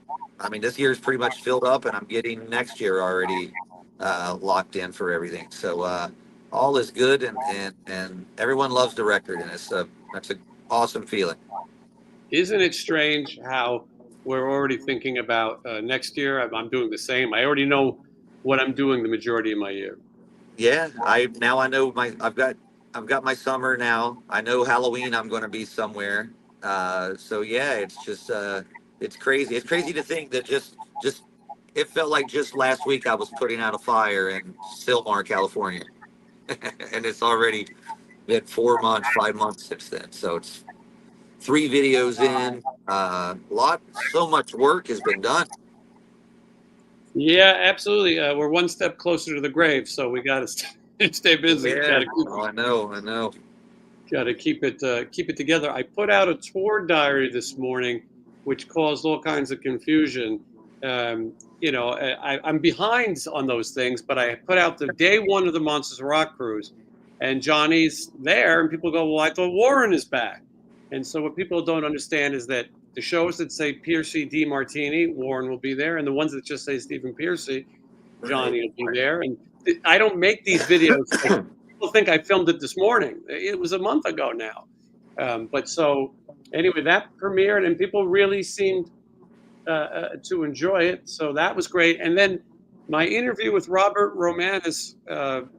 I mean, this year is pretty much filled up, and I'm getting next year already locked in for everything. So all is good, and everyone loves the record, and that's an awesome feeling. Isn't it strange how we're already thinking about next year? I'm doing the same. I already know what I'm doing the majority of my year. Yeah, I know I've got my summer now. I know Halloween I'm going to be somewhere. So yeah, it's just it's crazy. It's crazy to think that just it felt like just last week I was putting out a fire in Sylmar, California, and it's already been 4 months, 5 months since then. So it's 3 videos in. So much work has been done. Yeah, absolutely. We're one step closer to the grave, so we got to stay busy. Yeah, oh, I know. Got to keep it together. I put out a tour diary this morning, which caused all kinds of confusion. I'm behind on those things, but I put out the day one of the Monsters of Rock cruise, and Johnny's there, and people go, "Well, I thought Warren is back." And so what people don't understand is that the shows that say Piercy D. Martini, Warren will be there, and the ones that just say Stephen Piercy, Right. Johnny will be there. And I don't make these videos like people think I filmed it this morning. It was a month ago now. But so anyway, that premiered and people really seemed to enjoy it. So that was great. And then my interview with Robert Romanus,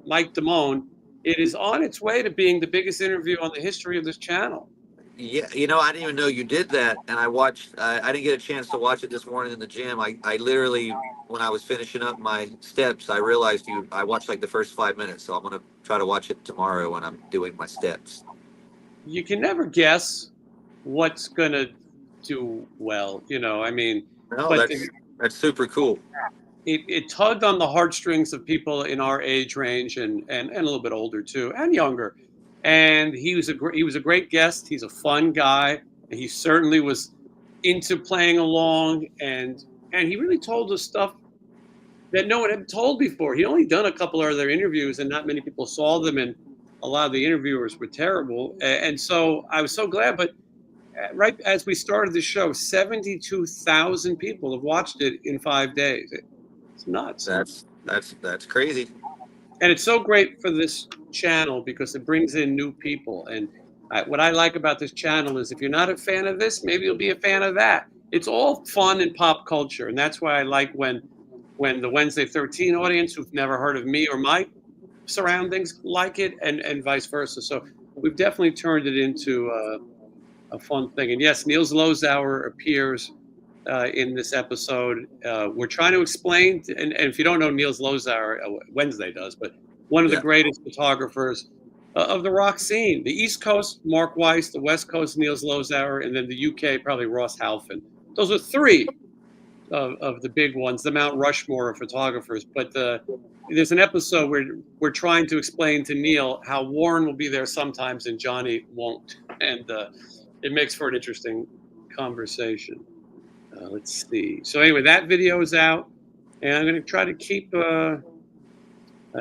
Mike Damone, it is on its way to being the biggest interview on the history of this channel. Yeah, I didn't even know you did that, and I watched. I didn't get a chance to watch it this morning in the gym. I literally, when I was finishing up my steps, I realized you. I watched like the first 5 minutes, so I'm gonna try to watch it tomorrow when I'm doing my steps. You can never guess what's going to do well, I mean, No, but that's super cool. it tugged on the heartstrings of people in our age range and a little bit older too and younger. And he was a great guest. He's a fun guy. And he certainly was into playing along and he really told us stuff that no one had told before. He'd only done a couple of other interviews and not many people saw them and a lot of the interviewers were terrible. And so I was so glad, but right as we started the show, 72,000 people have watched it in 5 days. It's nuts. That's crazy. And it's so great for this channel because it brings in new people. And what I like about this channel is if you're not a fan of this, maybe you'll be a fan of that. It's all fun and pop culture. And that's why I like when the Wednesday 13 audience who've never heard of me or my surroundings like it and vice versa. So we've definitely turned it into a fun thing. And yes, Niels Lozauer appears in this episode. We're trying to explain, and if you don't know Niels Lozauer, Wednesday does, but one of the greatest photographers of the rock scene. The East Coast, Mark Weiss, the West Coast, Niels Lozauer, and then the UK, probably Ross Halfin. Those are three of the big ones, the Mount Rushmore of photographers. But there's an episode where we're trying to explain to Neil how Warren will be there sometimes and Johnny won't. And it makes for an interesting conversation. Let's see. So anyway, that video is out, and I'm going to try to keep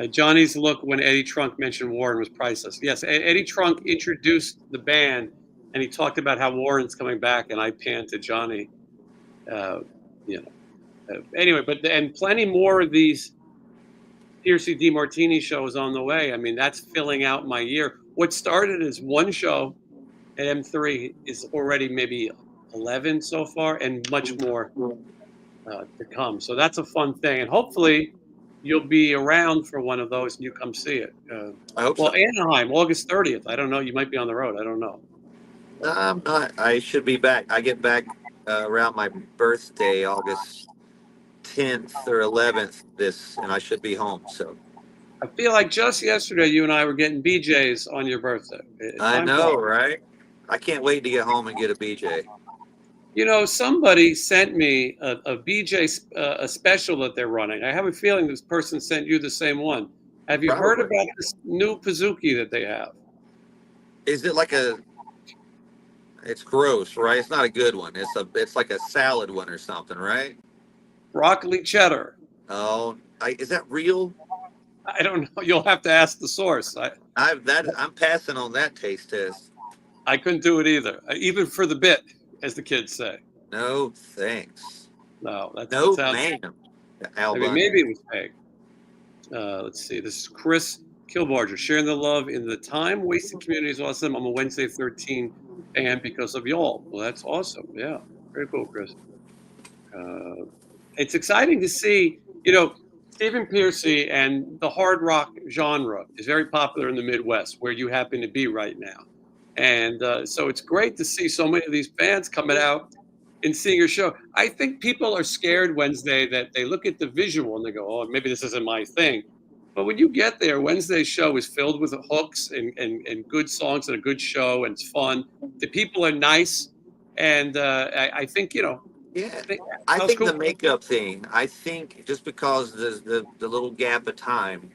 Johnny's look when Eddie Trunk mentioned Warren was priceless. Yes, Eddie Trunk introduced the band and he talked about how Warren's coming back, and I panned to Johnny. You know. Anyway, and plenty more of these Piercy DiMartini shows on the way. I mean, that's filling out my year. What started as one show at M3 is already maybe 11 so far, and much more to come. So that's a fun thing, and hopefully you'll be around for one of those and you come see it. I hope Well, so. Anaheim, August 30th. I don't know. You might be on the road. I don't know. I'm not. I should be back. I get back around my birthday, August 10th or 11th. And I should be home. So I feel like just yesterday you and I were getting BJ's on your birthday. I Time know, flies. right? I can't wait to get home and get a BJ. You know, somebody sent me a BJ a special that they're running. I have a feeling this person sent you the same one. Have you heard Probably. about this new Pizookie that they have? Is it like a? It's gross, right? It's not a good one. It's like a salad one or something, right? Broccoli cheddar. Oh, is that real? I don't know. You'll have to ask the source. I'm passing on that taste test. I couldn't do it either, even for the bit, as the kids say. No thanks. No, that No, sounds. ma'am. I mean, maybe it was fake. Let's see. This is Chris Kilbarger. Sharing the love in the time wasting community is awesome. I'm a Wednesday 13 fan because of y'all. Well, that's awesome. Yeah, very cool, Chris. It's exciting to see. You know, Stephen Piercy and the hard rock genre is very popular in the Midwest, where you happen to be right now. And so it's great to see so many of these fans coming out and seeing your show. I think people are scared Wednesday that they look at the visual and they go, oh, maybe this isn't my thing. But when you get there, Wednesday's show is filled with hooks and good songs and a good show, and it's fun. The people are nice. And I think, you know, Yeah, I I think think the makeup thing. I think just because the little gap of time,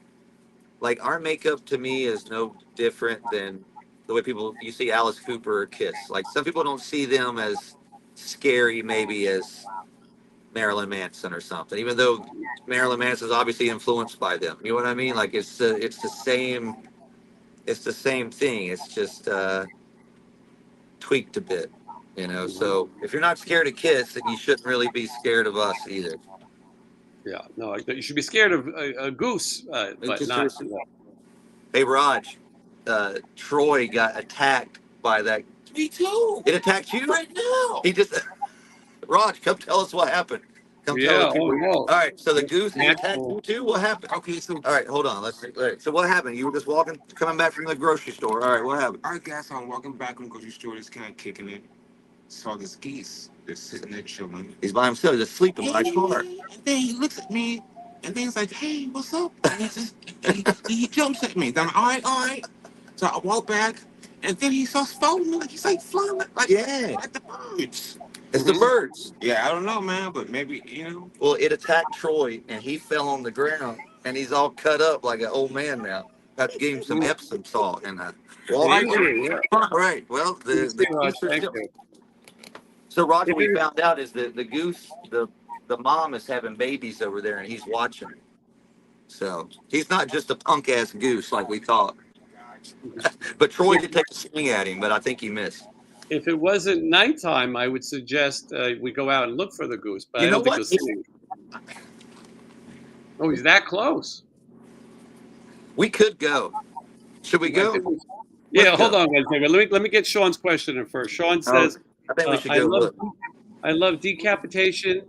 like our makeup to me is no different than the way you see Alice Cooper or Kiss. Like some people don't see them as scary, maybe as Marilyn Manson or something. Even though Marilyn Manson is obviously influenced by them. You know what I mean? Like it's the same. It's the same thing. It's just tweaked a bit. You know. So if you're not scared of Kiss, then you shouldn't really be scared of us either. Yeah, no, you should be scared of a goose, but not. Hey, Raj, Troy got attacked by that. Me too. It attacked you? Right now. He just, Raj, come tell us what happened. Come tell Yeah, the people. oh no. All right, so the goose he attacked Natural. you too? What happened? Okay, so. All right, hold on. Let's see. All right, so what happened? You were just coming back from the grocery store. All right, what happened? I guess I'm walking back from the grocery store, just kind of kicking it. Saw this geese. They're sitting there chilling. He's by himself, just sleeping in my car. And then he looks at me, and then he's like, "Hey, what's up?" And he jumps at me. Then I'm all right. So I walk back, and then he starts following me, like he's like flying like the birds. It's the birds. Yeah, I don't know, man, but maybe Well, it attacked Troy, and he fell on the ground, and he's all cut up like an old man now. Have to give him some Epsom salt and water. Yeah. All right. Well, the Raj, geese are thank still. you. So Roger, we found out is the goose, the mom is having babies over there, and he's watching. So he's not just a punk ass goose like we thought. But Troy did take a swing at him, but I think he missed. If it wasn't nighttime, I would suggest we go out and look for the goose. But I don't think you'll see him. Oh, he's that close. We could go. Should we go? Yeah, hold on one second. Let me get Sean's question in first. Sean says, I think we should go look. I love decapitation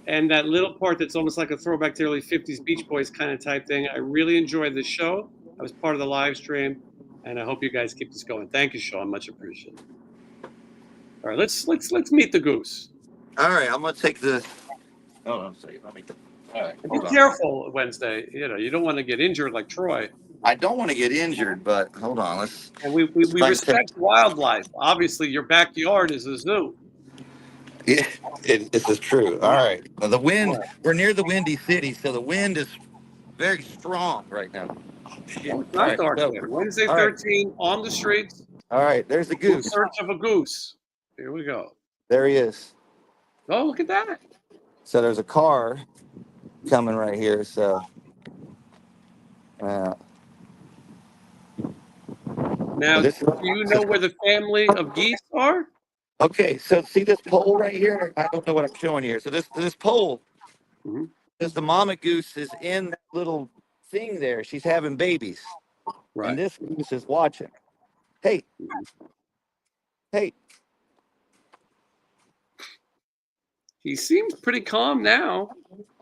and that little part that's almost like a throwback to early 50s Beach Boys kind of type thing. I really enjoyed the show. I was part of the live stream, and I hope you guys keep this going. Thank you, Sean. Much appreciated. All right, let's meet the goose. All right, I'm gonna take the. Hold on a second. Let me. All right. Be careful Wednesday. You know, you don't want to get injured like Troy. I don't want to get injured, but hold on. Let's. And we respect wildlife. Obviously, your backyard is a zoo. Yeah, this is true. All right. Well, the wind. We're near the windy city, so the wind is very strong right now. It's not dark there. Wednesday 13 on the streets. All right, there's the goose. In search of a goose. Here we go. There he is. Oh, look at that. So there's a car coming right here. So Now, This- do you know where the family of geese are? Okay, so see this pole right here? I don't know what I'm showing here. So this pole, Mhm. says the mama goose is in that little thing there. She's having babies. And Right. this goose is watching. Hey, hey, He seems pretty calm now.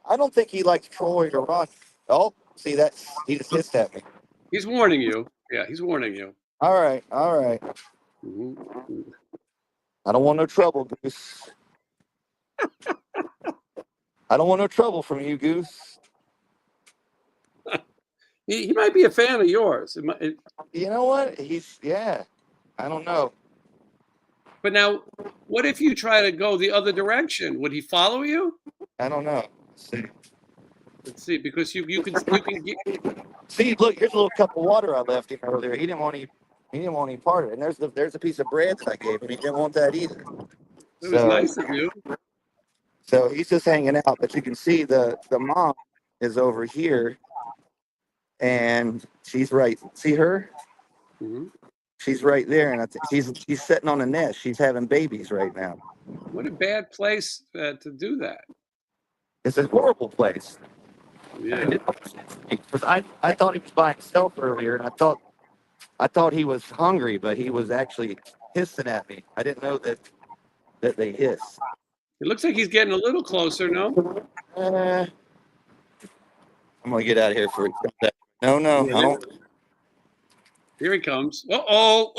I don't think he likes Troy or Ron. Oh, see that? He just hissed at me. He's warning you. Yeah, he's warning you. All right, all right. Mhm. I don't want no trouble, Goose. I don't want no trouble from you, Goose. He might be a fan of yours. You know what? Yeah. I don't know. But now, what if you try to go the other direction? Would he follow you? I don't know. See, Let's see, because you can get. see, look, here's a little cup of water I left him earlier. He didn't want any part of it. And there's a piece of bread that I gave him. He didn't want that either. It was So nice of you. so he's just hanging out. But you can see the mom is over here, and she's right. See her? Hmm. She's right there, and she's sitting on a nest. She's having babies right now. What a bad place to do that. It's a horrible place. Yeah. Because I thought he was by himself earlier, and I thought he was hungry, but he was actually hissing at me. I didn't know that they hiss. It looks like he's getting a little closer, no? I'm gonna get out of here for a second. No, Yeah, I don't. here he comes. Uh-oh.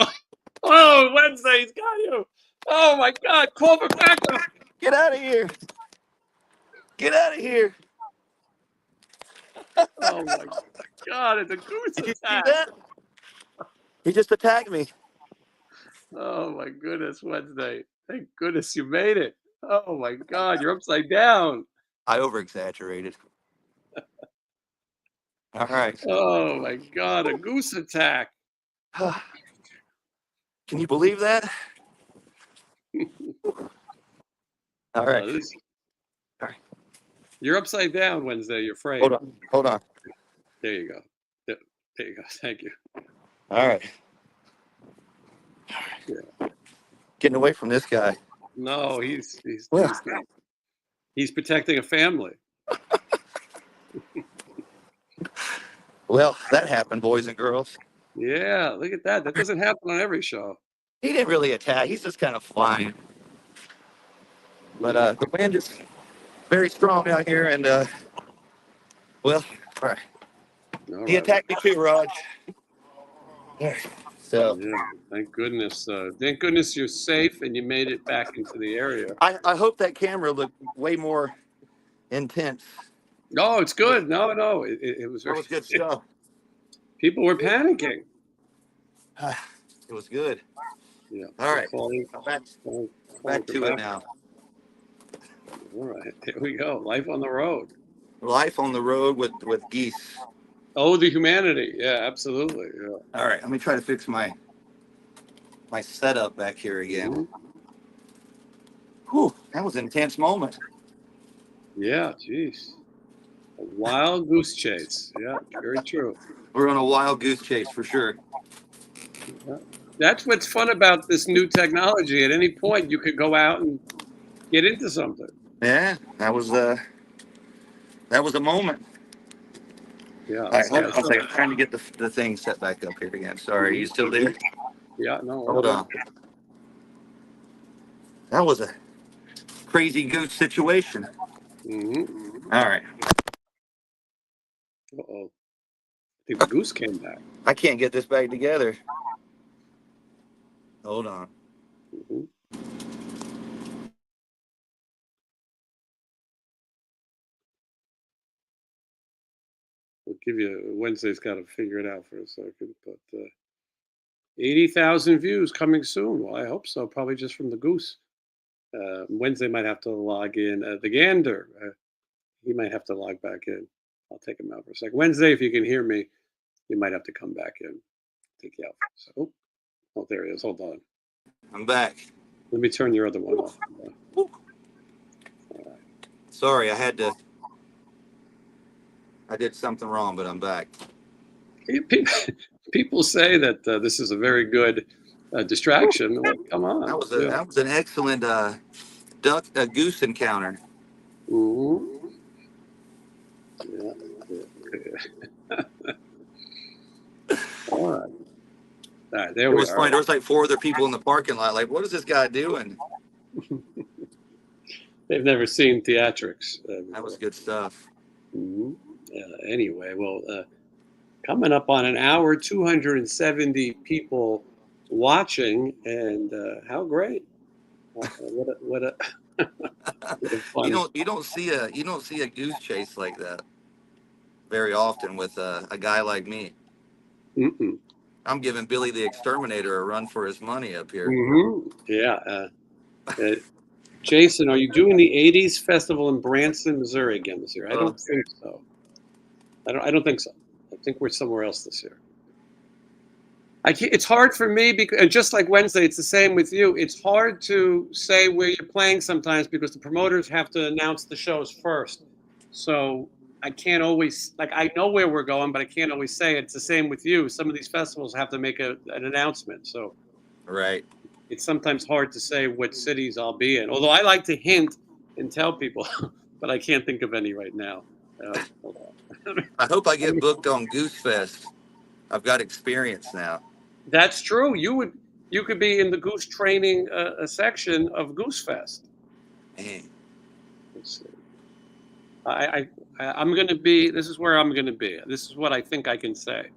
Oh, Wednesday, he's got you. Oh, my God. Call for backup. Get out of here! Get out of here! Oh, my God. It's a goose Did you see attack. that? He just attacked me. Oh, my goodness, Wednesday. Thank goodness you made it. Oh, my God. You're upside down. I over exaggerated. All right. Oh, my God. A goose attack. Can you believe that? All right. This, All right. you're upside down, Wednesday. You're afraid. Hold on. Hold on. There you go. There you go. Thank you. All right. Getting away from this guy. No, Well. he's protecting a family. Well, that happened, boys and girls. Yeah, look at that. That doesn't happen on every show. He didn't really attack. He's just kind of flying. But the wind is very strong out here, and well, all right. All He right. attacked me too, Raj. Yeah. So Yeah, thank goodness. Thank goodness you're safe and you made it back into the area. I hope that camera looked way more intense. No, it's good. No, it was That very was good stuff. People were panicking. It was good. Yeah. All right. Calling Back for to it backup. now. All right, here we go. Life on the road. Life on the road with geese. Oh, the humanity. Yeah, absolutely. Yeah. All right, let me try to fix my setup back here again. Mhm. Whew, that was an intense moment. Yeah, geez. A wild goose chase. Yeah, very true. We're on a wild goose chase for sure. Yeah. That's what's fun about this new technology. At any point, you could go out and get into something. Yeah, that was a moment. Yeah. All right, hold on a second. I'm trying to get the thing set back up here again. Sorry, are you still there? Yeah, no. Hold on. That was a crazy goose situation. Mm-hmm. All right. Uh-oh. I think the goose came back. I can't get this back together. Hold on. Mhm. We'll give you Wednesday's got to figure it out for a second, but 80,000 views coming soon. Well, I hope so. Probably just from the goose. Wednesday might have to log in. The gander, he might have to log back in. I'll take him out for a second. Wednesday, if you can hear me, you might have to come back in. Take you out. So, oh, there he is. Hold on. I'm back. Let me turn your other one off. Sorry, I did something wrong, but I'm back. People say that this is a very good distraction. Well, come on. That was an excellent goose encounter. Mhm. Yeah. All right. All right, there It we was are. funny. There was like 4 other people in the parking lot. Like, what is this guy doing? They've never seen theatrics. That was good stuff. Mhm. Anyway, well, coming up on an hour, 270 people watching, and how great! What a fun. You don't see a goose chase like that very often with a guy like me. Mm-mm. I'm giving Billy the Exterminator a run for his money up here. Mm-hmm. Yeah. Jason, are you doing the '80s festival in Branson, Missouri again this year? I don't think so. I don't think so. I think we're somewhere else this year. It's hard for me because, and just like Wednesday, it's the same with you. It's hard to say where you're playing sometimes because the promoters have to announce the shows first. So I can't always, like, I know where we're going, but I can't always say it. It's the same with you. Some of these festivals have to make an announcement. So Right. it's sometimes hard to say what cities I'll be in. Although I like to hint and tell people, but I can't think of any right now. Hold on. I hope I get booked on Goose Fest. I've got experience now. That's true. You could be in the Goose training section of Goose Fest. Man. Let's see. I'm going to be. This is where I'm going to be. This is what I think I can say.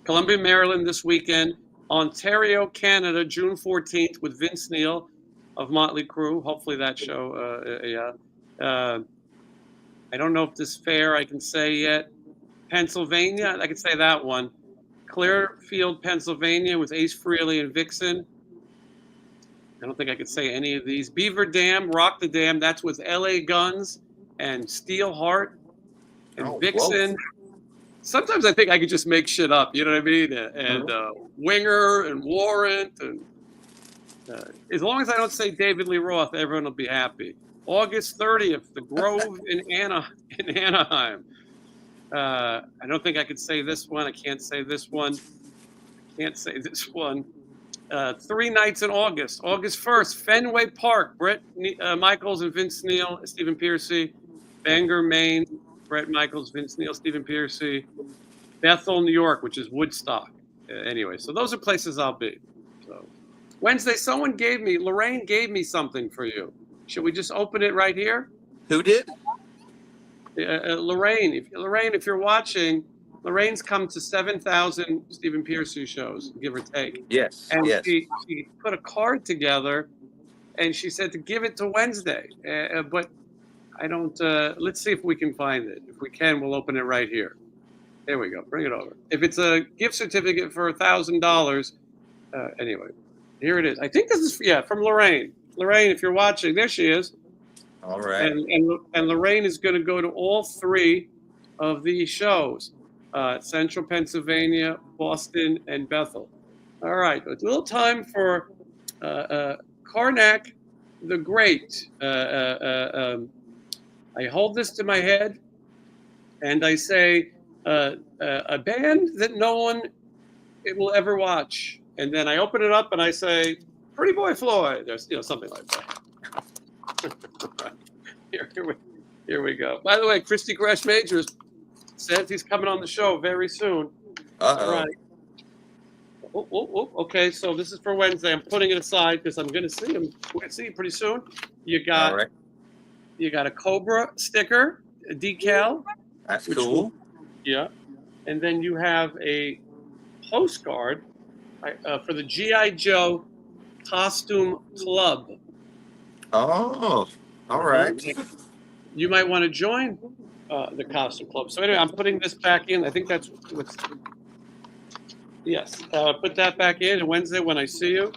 Columbia, Maryland this weekend. Ontario, Canada, June 14th with Vince Neil of Motley Crue. Hopefully that show. I don't know if this fair I can say yet. Pennsylvania, I can say that one. Clearfield, Pennsylvania with Ace Frehley and Vixen. I don't think I could say any of these. Beaver Dam, Rock the Dam, that's with LA Guns and Steelheart and Vixen. Whoa. Sometimes I think I could just make shit up, you know what I mean? And Winger and Warrant. And as long as I don't say David Lee Roth, everyone will be happy. August 30th, the Grove in Anaheim. I don't think I could say this one. I can't say this one. Can't say this one. 3 nights in August. August 1st, Fenway Park. Brett Michaels and Vince Neil, Stephen Piercy. Bangor, Maine. Brett Michaels, Vince Neil, Stephen Piercy. Bethel, New York, which is Woodstock. Anyway, so those are places I'll be. So Wednesday, Lorraine gave me something for you. Should we just open it right here? Who did? Lorraine, if you're watching, Lorraine's come to 7,000 Stephen Piercy shows, give or take. Yes. And yes. she put a card together, and she said to give it to Wednesday. But I don't. Let's see if we can find it. If we can, we'll open it right here. There we go. Bring it over. If it's a gift certificate for $1,000, anyway, here it is. I think this is from Lorraine. Lorraine, if you're watching, there she is. All right. And Lorraine is going to go to all 3 of these shows, Central Pennsylvania, Boston, and Bethel. All right, it's a little time for Karnak the Great. I hold this to my head, and I say, a band that no one will ever watch. And then I open it up and I say, Pretty Boy Floyd. There's something like that. Here we go. By the way, Christy Gresh Majors says he's coming on the show very soon. All right. Okay, so this is for Wednesday. I'm putting it aside because I'm going to see him. We're going to see him pretty soon. You got a Cobra sticker, a decal. That's cool. Yeah. And then you have a postcard for the G.I. Joe Costume Club. Oh, all right. You might want to join the Costume Club. So anyway, I'm putting this back in. I think that's what's... Yes, put that back in. And Wednesday when I see you,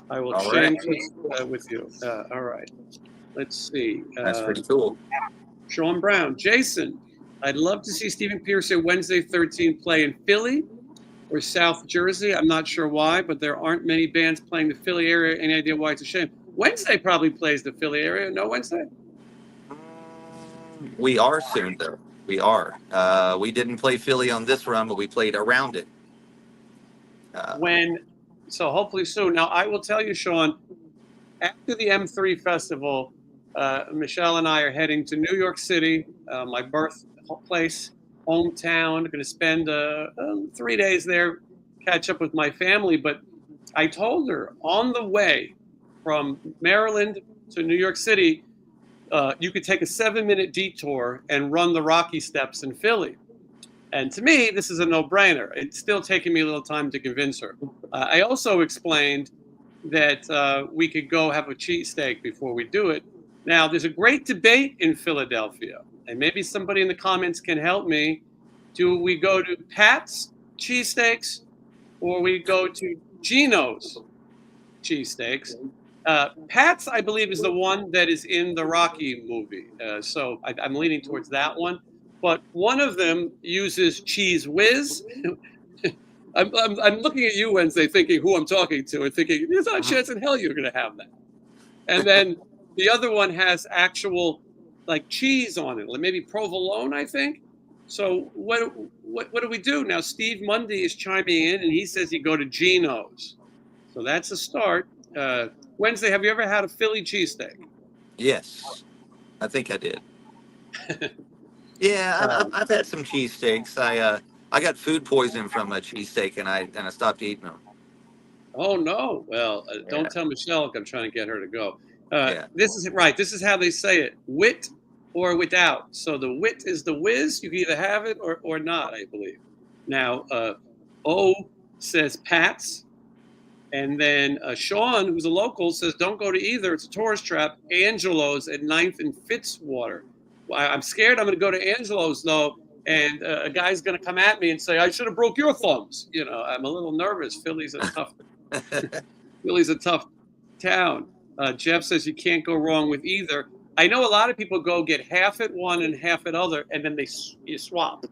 I will change this with you. All right. Let's see. That's pretty cool. Sean Brown. Jason, I'd love to see Stephen Piercy Wednesday 13 play in Philly or South Jersey. I'm not sure why, but there aren't many bands playing the Philly area. Any idea why? It's a shame. Wednesday probably plays the Philly area. No Wednesday? We are soon, though. We are. We didn't play Philly on this run, but we played around it. So hopefully soon. Now, I will tell you, Sean, after the M3 festival, Michelle and I are heading to New York City, my birthplace, hometown. Going to spend 3 days there, catch up with my family. But I told her on the way from Maryland to New York City, you could take a 7-minute detour and run the Rocky Steps in Philly. And to me, this is a no-brainer. It's still taking me a little time to convince her. I also explained that we could go have a cheesesteak before we do it. Now, there's a great debate in Philadelphia, and maybe somebody in the comments can help me. Do we go to Pat's cheesesteaks or we go to Gino's cheesesteaks? Pat's, I believe, is the one that is in the Rocky movie. So I'm leaning towards that one. But one of them uses Cheese Whiz. I'm looking at you, Wednesday, thinking who I'm talking to and thinking, there's not a chance in hell you're going to have that. And then the other one has actual like cheese on it, like maybe provolone, I think. So what do we do? Now, Steve Mundy is chiming in, and he says you go to Gino's. So that's a start. Wednesday, have you ever had a Philly cheesesteak? Yes, I think I did. Yeah, I've had some cheesesteaks. I got food poisoning from a cheesesteak, and I stopped eating them. Oh no! Well, don't Yeah. tell Michelle. I'm trying to get her to go. Yeah. This is right. This is how they say it: wit or without. So the wit is the whiz. You can either have it or not, I believe. Now, O says Pat's, and then Sean, who's a local, says don't go to either. It's a tourist trap. Angelo's at 9th and Fitzwater. I'm scared I'm going to go to Angelo's, though, and a guy's going to come at me and say, I should have broke your thumbs. You know, I'm a little nervous. Philly's a tough town. Jeff says you can't go wrong with either. I know a lot of people go get half at one and half at other, and then you swap.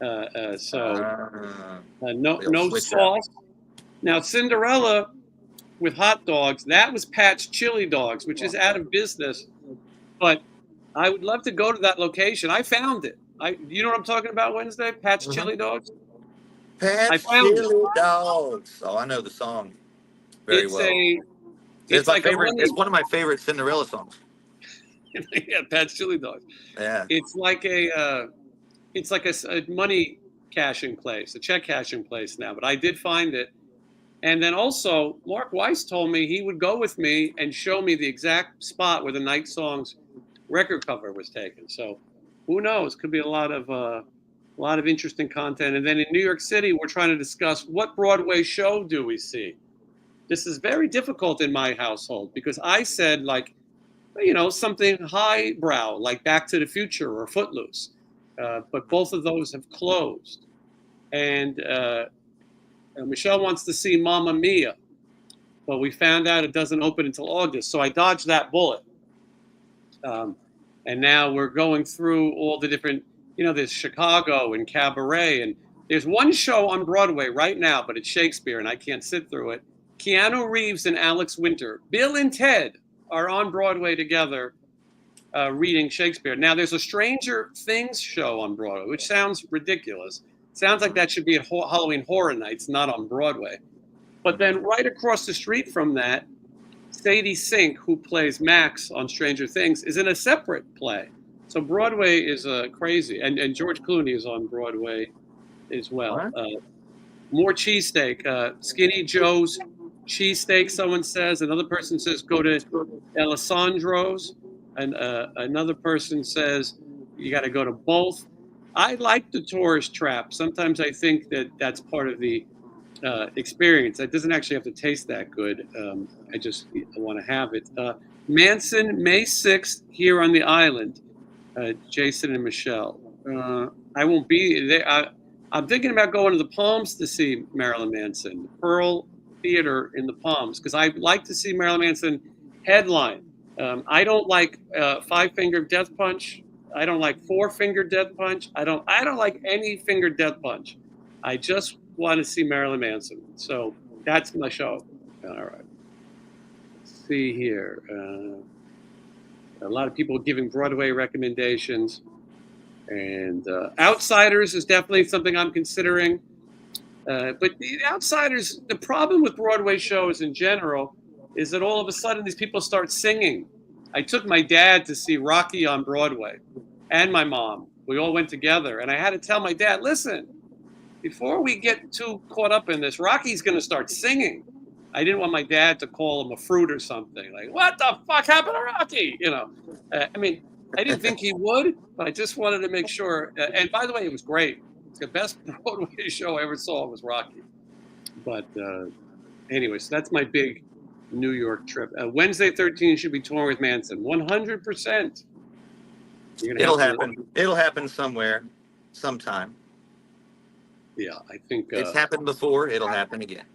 No sauce. Now, Cinderella with hot dogs, that was Pat's Chili Dogs, which is out of business. But I would love to go to that location. I found it. You know what I'm talking about, Wednesday? Pat's Chili Dogs? Pat's Chili Dogs. Oh, I know the song very well. It's my favorite. It's one of my favorite Cinderella songs. Yeah, Pat's Chili Dogs. Yeah. It's like a money cashing place, a check cashing place now. But I did find it. And then also, Mark Weiss told me he would go with me and show me the exact spot where the Night Songs record cover was taken. So who knows? Could be a lot of interesting content. And then in New York City, we're trying to discuss what Broadway show do we see. This is very difficult in my household because I said, like, you know, something highbrow like Back to the Future or Footloose, but both of those have closed. And Michelle wants to see Mamma Mia, but we found out it doesn't open until August. So I dodged that bullet. And now we're going through all the different, you know, there's Chicago and Cabaret, and there's one show on Broadway right now, but it's Shakespeare, and I can't sit through it. Keanu Reeves and Alex Winter, Bill and Ted are on Broadway together reading Shakespeare. Now, there's a Stranger Things show on Broadway, which sounds ridiculous. Sounds like that should be at Halloween Horror Nights, not on Broadway. But then right across the street from that, Sadie Sink, who plays Max on Stranger Things, is in a separate play. So Broadway is crazy. And George Clooney is on Broadway as well. More cheesesteak. Skinny Joe's cheesesteak, someone says. Another person says go to Alessandro's. And another person says you got to go to both. I like the tourist trap. Sometimes I think that that's part of the experience. It doesn't actually have to taste that good. I just want to have it. Manson, May 6th, here on the island. Jason and Michelle. I won't be there. I'm thinking about going to the Palms to see Marilyn Manson. Pearl Theater in the Palms, because I'd like to see Marilyn Manson headline. I don't like Five-Finger Death Punch. I don't like Four-Finger Death Punch. I don't like any finger death punch. I just want to see Marilyn Manson. So that's my show. All right. Let's see here. A lot of people giving Broadway recommendations. And Outsiders is definitely something I'm considering. But the Outsiders, the problem with Broadway shows in general is that all of a sudden these people start singing. I took my dad to see Rocky on Broadway and my mom. We all went together. And I had to tell my dad, listen, before we get too caught up in this, Rocky's going to start singing. I didn't want my dad to call him a fruit or something. Like, what the fuck happened to Rocky? You know, I mean, I didn't think he would, but I just wanted to make sure. And by the way, it was great. It's the best Broadway show I ever saw was Rocky. But anyway, so that's my big New York trip. Wednesday 13 should be touring with Manson. 100%. It'll happen. It'll happen somewhere, sometime. Yeah, I think it's happened before. It'll happen again.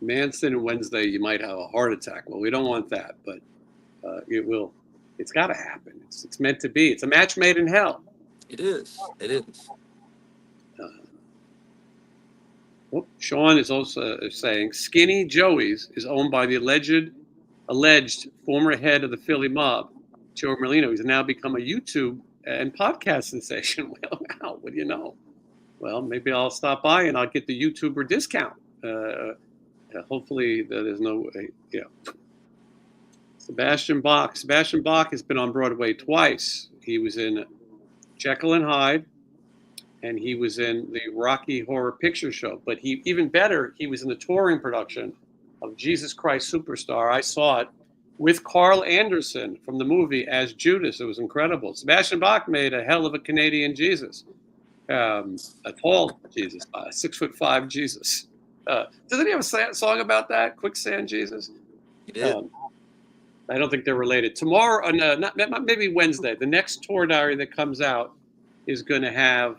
Manson and Wednesday, you might have a heart attack. Well, we don't want that, but it will. It's got to happen. It's meant to be. It's a match made in hell. It is. It is. Sean is also saying Skinny Joey's is owned by the alleged former head of the Philly mob, Joe Merlino. He's now become a YouTube and podcast sensation. Well, wow, what do you know? Well, maybe I'll stop by and I'll get the YouTuber discount. Hopefully there's no, Sebastian Bach. Sebastian Bach has been on Broadway twice. He was in Jekyll and Hyde, and he was in the Rocky Horror Picture Show. But even better, he was in the touring production of Jesus Christ Superstar. I saw it with Carl Anderson from the movie as Judas. It was incredible. Sebastian Bach made a hell of a Canadian Jesus, a tall Jesus, 6'5" Jesus. Doesn't he have a song about that? Quicksand Jesus? He did. I don't think they're related. Tomorrow, maybe Wednesday, the next tour diary that comes out is going to have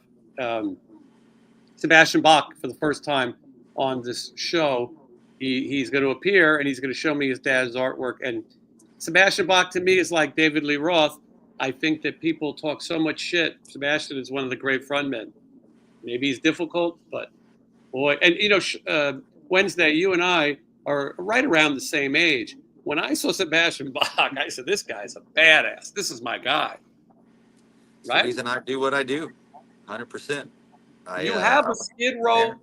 Sebastian Bach for the first time on this show. He's going to appear and he's going to show me his dad's artwork. And Sebastian Bach to me is like David Lee Roth. I think that people talk so much shit. Sebastian is one of the great frontmen. Maybe he's difficult, but boy, and Wednesday, you and I are right around the same age. When I saw Sebastian Bach, I said, this guy's a badass. This is my guy. Right? The reason I do what I do, 100%. You have a Skid Row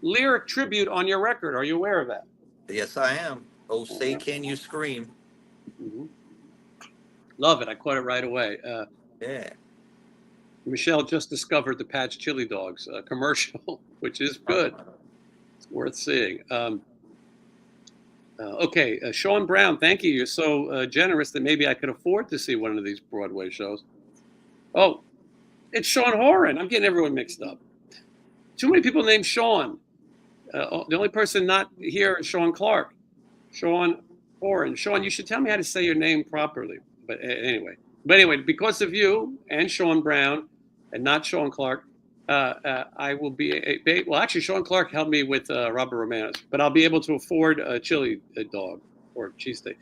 lyric tribute on your record. Are you aware of that? Yes, I am. Oh, say can you scream. Mm-hmm. Love it. I caught it right away. Yeah. Michelle just discovered the Patch Chili Dogs commercial, which is good. It's worth seeing. Okay, Sean Brown, thank you. You're so generous that maybe I could afford to see one of these Broadway shows. Oh, it's Sean Horan. I'm getting everyone mixed up. Too many people named Sean. The only person not here is Sean Clark. Sean Horan. Sean, you should tell me how to say your name properly. But anyway, because of you and Sean Brown and not Sean Clark, I will be well. Actually, Sean Clark helped me with Robert Romanos, but I'll be able to afford a chili dog or cheesesteak.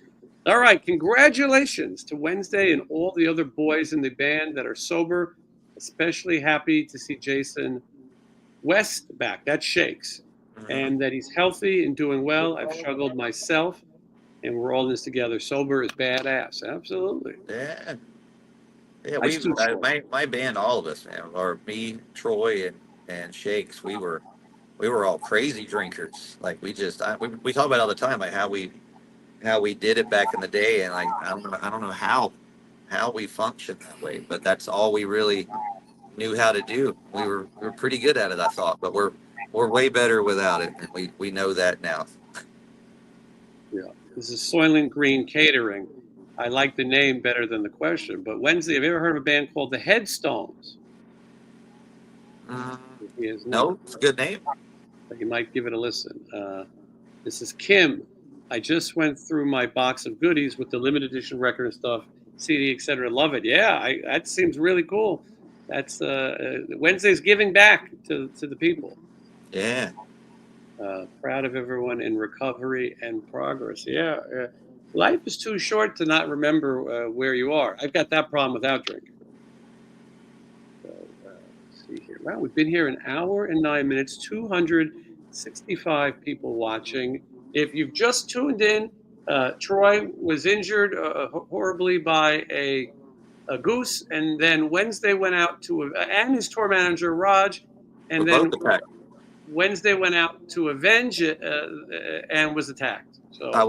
All right, congratulations to Wednesday and all the other boys in the band that are sober. Especially happy to see Jason West back. That shakes, and that he's healthy and doing well. I've struggled myself, and we're all in this together. Sober is badass. Absolutely. Yeah. Yeah, my band, all of us, man, or me, Troy, and Shakes, we were all crazy drinkers. Like we talk about it all the time, like how we did it back in the day, and like I don't know how we functioned that way, but that's all we really knew how to do. We were pretty good at it, I thought, but we're way better without it, and we know that now. Yeah, this is Soylent Green Catering. I like the name better than the question. But Wednesday, have you ever heard of a band called the Headstones? No, it's a good name. You might give it a listen. This is Kim. I just went through my box of goodies with the limited edition record and stuff, CD, etc. Love it. Yeah, that seems really cool. That's Wednesday's giving back to the people. Yeah. Proud of everyone in recovery and progress. Yeah. Life is too short to not remember where you are. I've got that problem without drinking. So, let's see here. Wow, we've been here an hour and 9 minutes, 265 people watching. If you've just tuned in, Troy was injured horribly by a Goose, and then Wednesday went out to and his tour manager Raj, and We're then both attacked. Wednesday went out to avenge it and was attacked. So I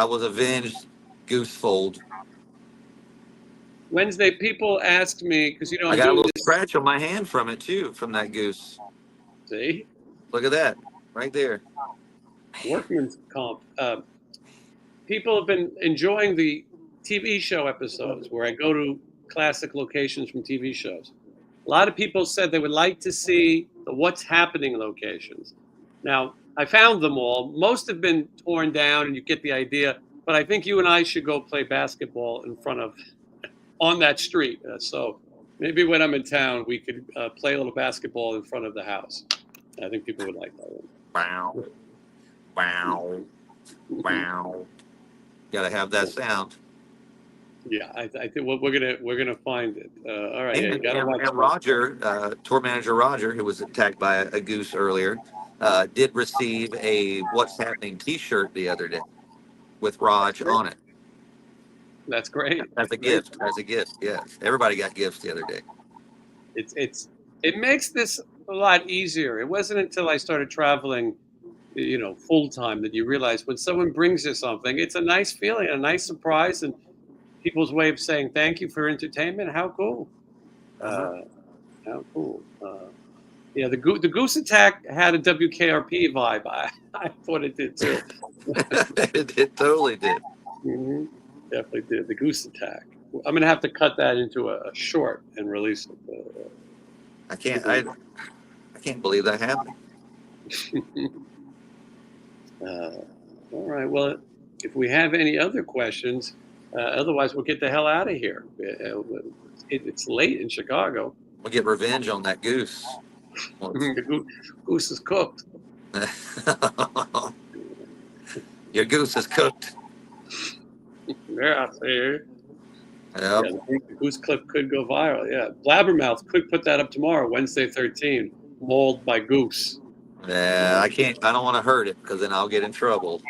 was avenged. Goose fold. Wednesday, people asked me because I I'm got a doing little this. scratch on my hand from it too, from that goose. See, Look at that, right there. workman's comp. People have been enjoying the TV show episodes where I go to classic locations from TV shows. A lot of people said they would like to see the what's happening locations. Now, I found them all. Most have been torn down, and you get the idea. But I think you and I should go play basketball in front of on that street. So maybe when I'm in town, we could play a little basketball in front of the house. I think people would like that one. Wow, wow, wow. Got to have that sound. Yeah, I think we're gonna find it. All right, yeah, you And, gotta and, watch. and Roger, tour manager Roger, who was attacked by a goose earlier, did receive a "What's Happening" T-shirt the other day with Raj on it That's great. as a gift. As a gift, yes. Everybody got gifts the other day. It makes this a lot easier. It wasn't until I started traveling, full time that you realize when someone brings you something, it's a nice feeling, a nice surprise, and people's way of saying thank you for entertainment. How cool! How cool! Yeah, the Goose Attack had a WKRP vibe. I thought it did too. It totally did. Mm-hmm. Definitely did. The Goose Attack. I'm gonna have to cut that into a short and release it. I can't believe that happened. All right. Well, if we have any other questions, otherwise we'll get the hell out of here. It's late in Chicago. We'll get revenge on that goose. The goose is cooked. Your goose is cooked. Yeah, I see. Yep. Yeah, the Goose clip could go viral. Yeah, Blabbermouth could put that up tomorrow, Wednesday 13, mauled by Goose. Yeah, I can't. I don't want to hurt it because then I'll get in trouble.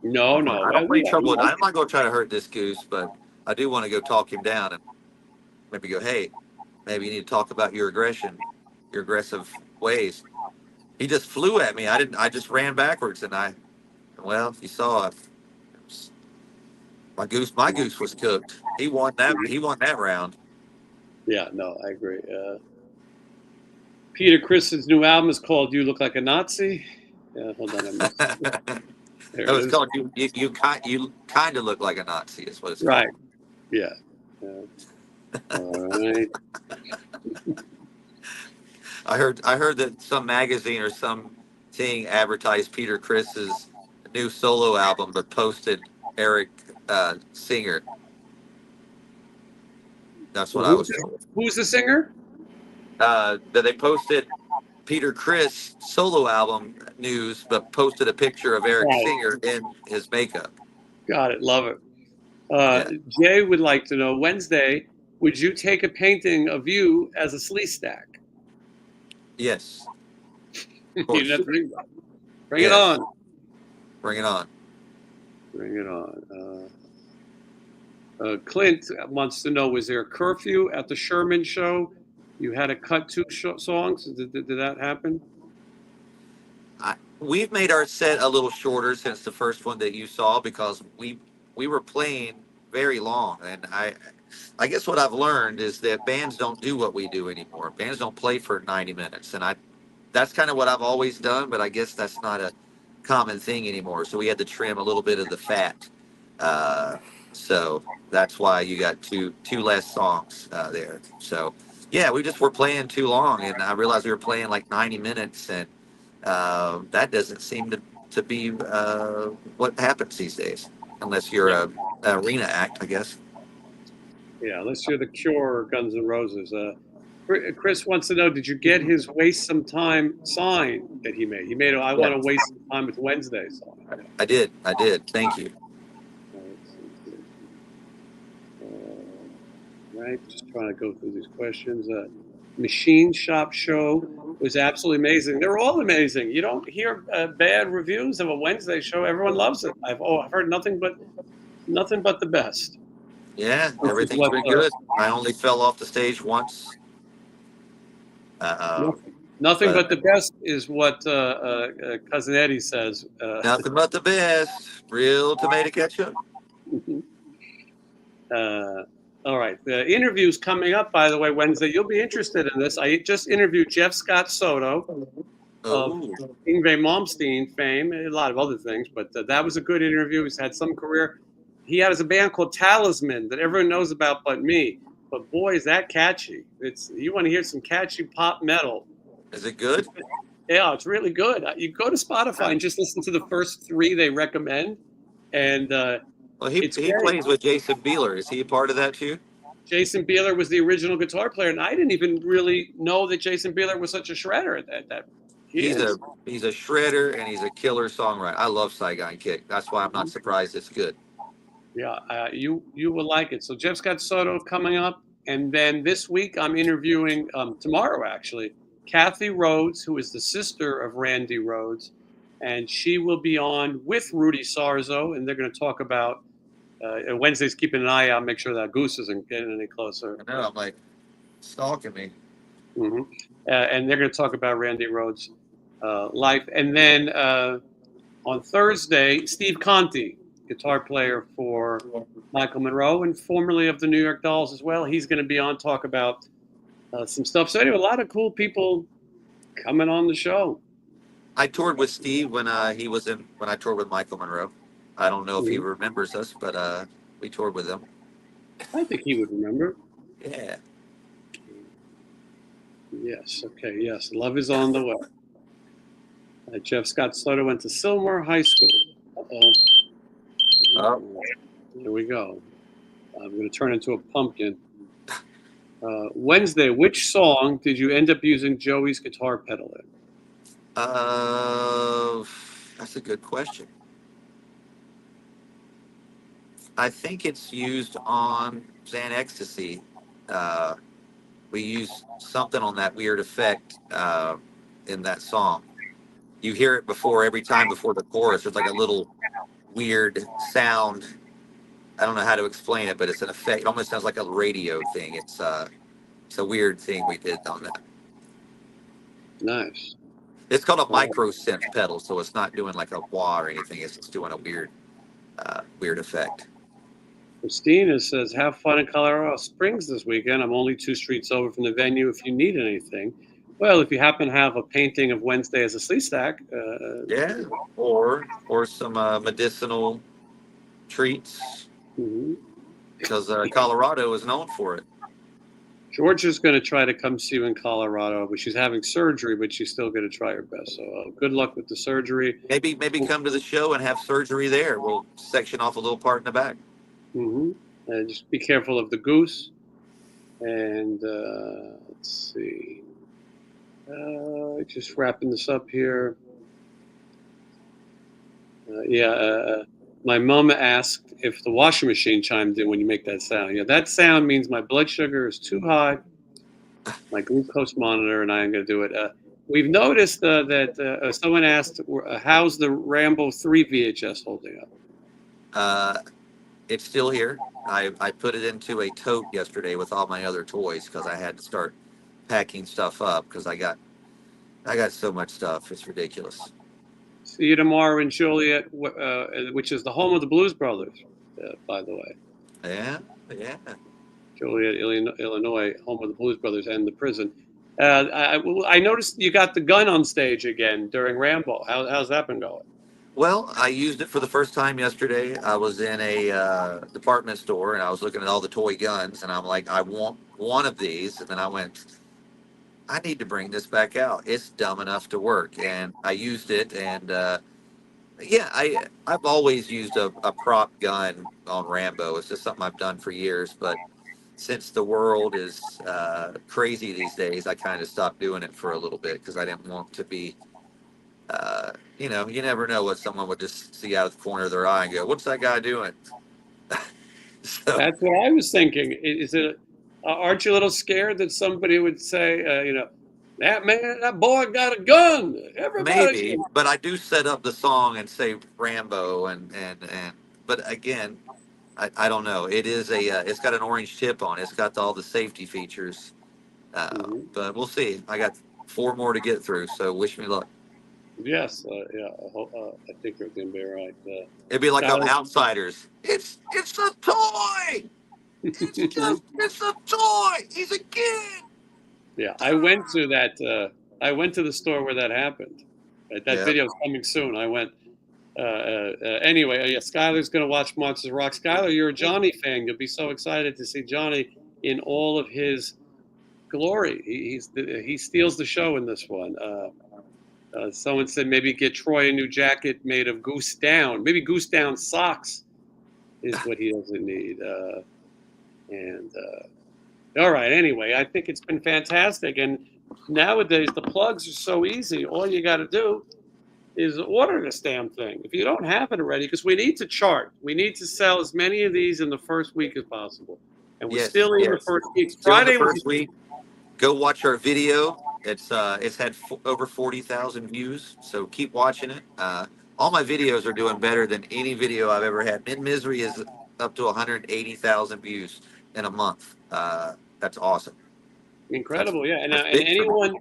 No. I don't want any trouble. I'm not going to try to hurt this goose, but I do want to go talk him down and maybe go, hey, maybe you need to talk about your aggression, your aggressive ways. He just flew at me. I just ran backwards, and well, you saw it. My goose was cooked. He won that round. Yeah, no, I agree. Peter Chris's new album is called "You Look Like a Nazi." Yeah, hold on. It was called you kind of look like a Nazi. Is what it's called. Right. Yeah. All right. I heard that some magazine or some thing advertised Peter Chris's new solo album, but posted Eric Singer. That's what I was told. Who's the singer? That they posted Peter Chris solo album news, but posted a picture of Eric Singer in his makeup. Got it. Love it. Jay would like to know, Wednesday, would you take a painting of you as a slee stack? Yes. You didn't have to think about it. Bring it on. Bring it on. Bring it on. Clint wants to know, was there a curfew at the Sherman show? You had to cut two songs. Did that happen? We've made our set a little shorter since the first one that you saw because we were playing very long. And I guess what I've learned is that bands don't do what we do anymore. Bands don't play for 90 minutes. And that's kind of what I've always done, but I guess that's not a common thing anymore. So we had to trim a little bit of the fat. So that's why you got two less songs there. So yeah, we just were playing too long, and I realized we were playing like 90 minutes, and that doesn't seem to be what happens these days, unless you're an arena act, I guess. Yeah, unless you're the Cure or Guns N' Roses. Chris wants to know, did you get his "Waste Some Time" sign that he made? He made a "I Want to Waste Some Time with Wednesday" sign. I did. Thank you. Right, just trying to go through these questions. Machine Shop Show was absolutely amazing. They're all amazing. You don't hear bad reviews of a Wednesday show. Everyone loves it. I've heard nothing but the best. Yeah, Which is everything's what, been good. I only fell off the stage once. nothing But but the best is what cousin Eddie says. nothing but the best. Real tomato ketchup. All right, the interview's coming up, by the way, Wednesday. You'll be interested in this. I just interviewed Jeff Scott Soto of Oh, Yngwie Malmsteen fame, and a lot of other things, but that was a good interview. He's had some career. He has a band called Talisman that everyone knows about but me. But boy, is that catchy. You want to hear some catchy pop metal. is it good? Yeah, it's really good. You go to Spotify and just listen to the first 3 they recommend, and Well, he it's great. plays with Jason Bieler. Is he a part of that too? Jason Bieler was the original guitar player, and I didn't even really know that Jason Bieler was such a shredder at that. He's a shredder and he's a killer songwriter. I love Saigon Kick. That's why I'm not surprised it's good. Yeah, you will like it. So Jeff Scott Soto coming up, and then this week I'm interviewing tomorrow actually Kathy Rhodes, who is the sister of Randy Rhodes, and she will be on with Rudy Sarzo, and they're going to talk about Wednesday's keeping an eye out, make sure that Goose isn't getting any closer. I know, I'm like stalking me. Mm-hmm. And they're going to talk about Randy Rhodes' life, and then on Thursday, Steve Conti, guitar player for Michael Monroe and formerly of the New York Dolls as well. He's going to be on, talk about some stuff. So anyway, a lot of cool people coming on the show. I toured with Steve when I toured with Michael Monroe. I don't know if he remembers us, but we toured with him. I think he would remember. Yeah. Yes. Okay. Yes. Love is on the way. Jeff Scott Soto went to Silmar High School. Uh-oh. Oh. Here we go. I'm going to turn into a pumpkin. Wednesday, which song did you end up using Joey's guitar pedal in? That's a good question. I think it's used on Xan Ecstasy. We used something on that weird effect in that song. You hear it every time before the chorus. There's like a little weird sound. I don't know how to explain it, but it's an effect. It almost sounds like a radio thing. It's a weird thing we did on that. Nice. It's called a micro synth pedal, so it's not doing like a wah or anything. It's just doing a weird effect. Christina says, have fun in Colorado Springs this weekend. I'm only 2 streets over from the venue if you need anything. Well, if you happen to have a painting of Wednesday as a sleeve stack. Yeah, or some medicinal treats, because Colorado is known for it. Georgia's going to try to come see you in Colorado, but she's having surgery, but she's still going to try her best. So good luck with the surgery. Maybe come to the show and have surgery there. We'll section off a little part in the back. Just be careful of the Goose. And let's see. Just wrapping this up here. My mom asked if the washing machine chimed in when you make that sound. Yeah, that sound means my blood sugar is too high, my glucose monitor, and I am going to do it. We've noticed that someone asked, how's the Rambo 3 VHS holding up? It's still here. I put it into a tote yesterday with all my other toys because I had to start packing stuff up because I got so much stuff. It's ridiculous. See you tomorrow in Joliet, which is the home of the Blues Brothers, by the way. Yeah. Joliet, Illinois, home of the Blues Brothers and the prison. I noticed you got the gun on stage again during Rambo. How's that been going? Well, I used it for the first time yesterday. I was in a department store and I was looking at all the toy guns and I'm like, I want one of these. And then I went, I need to bring this back out. It's dumb enough to work. And I used it. And I've always used a prop gun on Rambo. It's just something I've done for years. But since the world is crazy these days, I kind of stopped doing it for a little bit because I didn't want to be, you never know what someone would just see out of the corner of their eye and go, what's that guy doing? So, that's what I was thinking. Is it? Aren't you a little scared that somebody would say, that boy got a gun? Maybe, but I do set up the song and say Rambo, and but again, I don't know. It is it's got an orange tip on it. It's got all the safety features. Mhm. But we'll see. I got 4 more to get through, so wish me luck. Yes, yeah, I think they're going to be all right. It'd be like on Skylar- Outsiders. It's a toy. It's a toy. He's a kid. Yeah, I went to that. I went to the store where that happened. Right? That Yeah. video's coming soon. I went. Anyway, yeah, Skylar's going to watch Monsters Rock. Skylar, you're a Johnny fan. You'll be so excited to see Johnny in all of his glory. He steals the show in this one. Someone said maybe get Troy a new jacket made of Goose Down. Maybe Goose Down socks is what he doesn't need. All right. Anyway, I think it's been fantastic. And nowadays, the plugs are so easy. All you got to do is order this damn thing. If you don't have it already, because we need to chart. We need to sell as many of these in the first week as possible. And we're Yes, still in the yes. first week. Still in the Friday was first week. Go watch our video. It's had over 40,000 views, so keep watching it. All my videos are doing better than any video I've ever had. Mid Misery is up to 180,000 views in a month. That's awesome. incredible. Yeah. And That's big for me. anyone,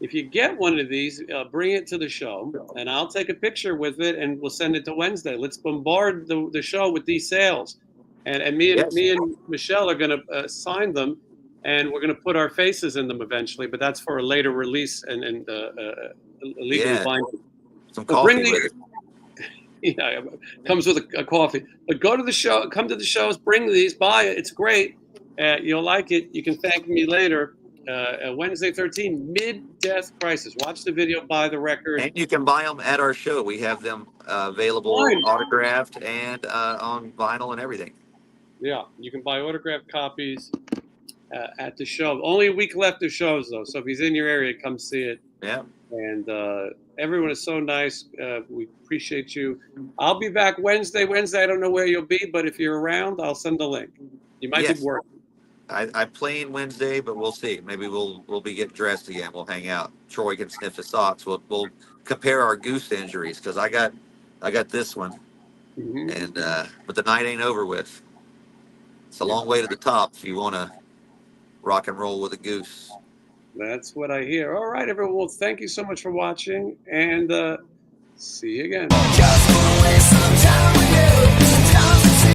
if you get one of these, bring it to the show, and I'll take a picture with it, and we'll send it to Wednesday. Let's bombard the show with these sales, and me and Michelle are going to sign them, and we're going to put our faces in them eventually. But that's for a later release and legally binding. Some But coffee bring the- with it. Yeah, comes with a coffee. But go to the show, come to the shows, bring these, buy it. It's great. You'll like it. You can thank me later. Wednesday 13, mid-death crisis. Watch the video, buy the record. And you can buy them at our show. We have them available, Fine. autographed, and on vinyl and everything. Yeah, you can buy autographed copies at the show. Only a week left of shows, though. So if he's in your area, come see it. Yeah. And everyone is so nice. We appreciate you. I'll be back Wednesday. I don't know where you'll be, but if you're around, I'll send a link. You might Yes. be working. I'm playing Wednesday, but we'll see. Maybe we'll be getting dressed again. We'll hang out. Troy can sniff the socks. We'll compare our Goose injuries because I got this one, and but the night ain't over with. It's a long way to the top if you want to rock and roll with a Goose. That's what I hear. All right, everyone. Well, thank you so much for watching, and see you again. Just wanna waste some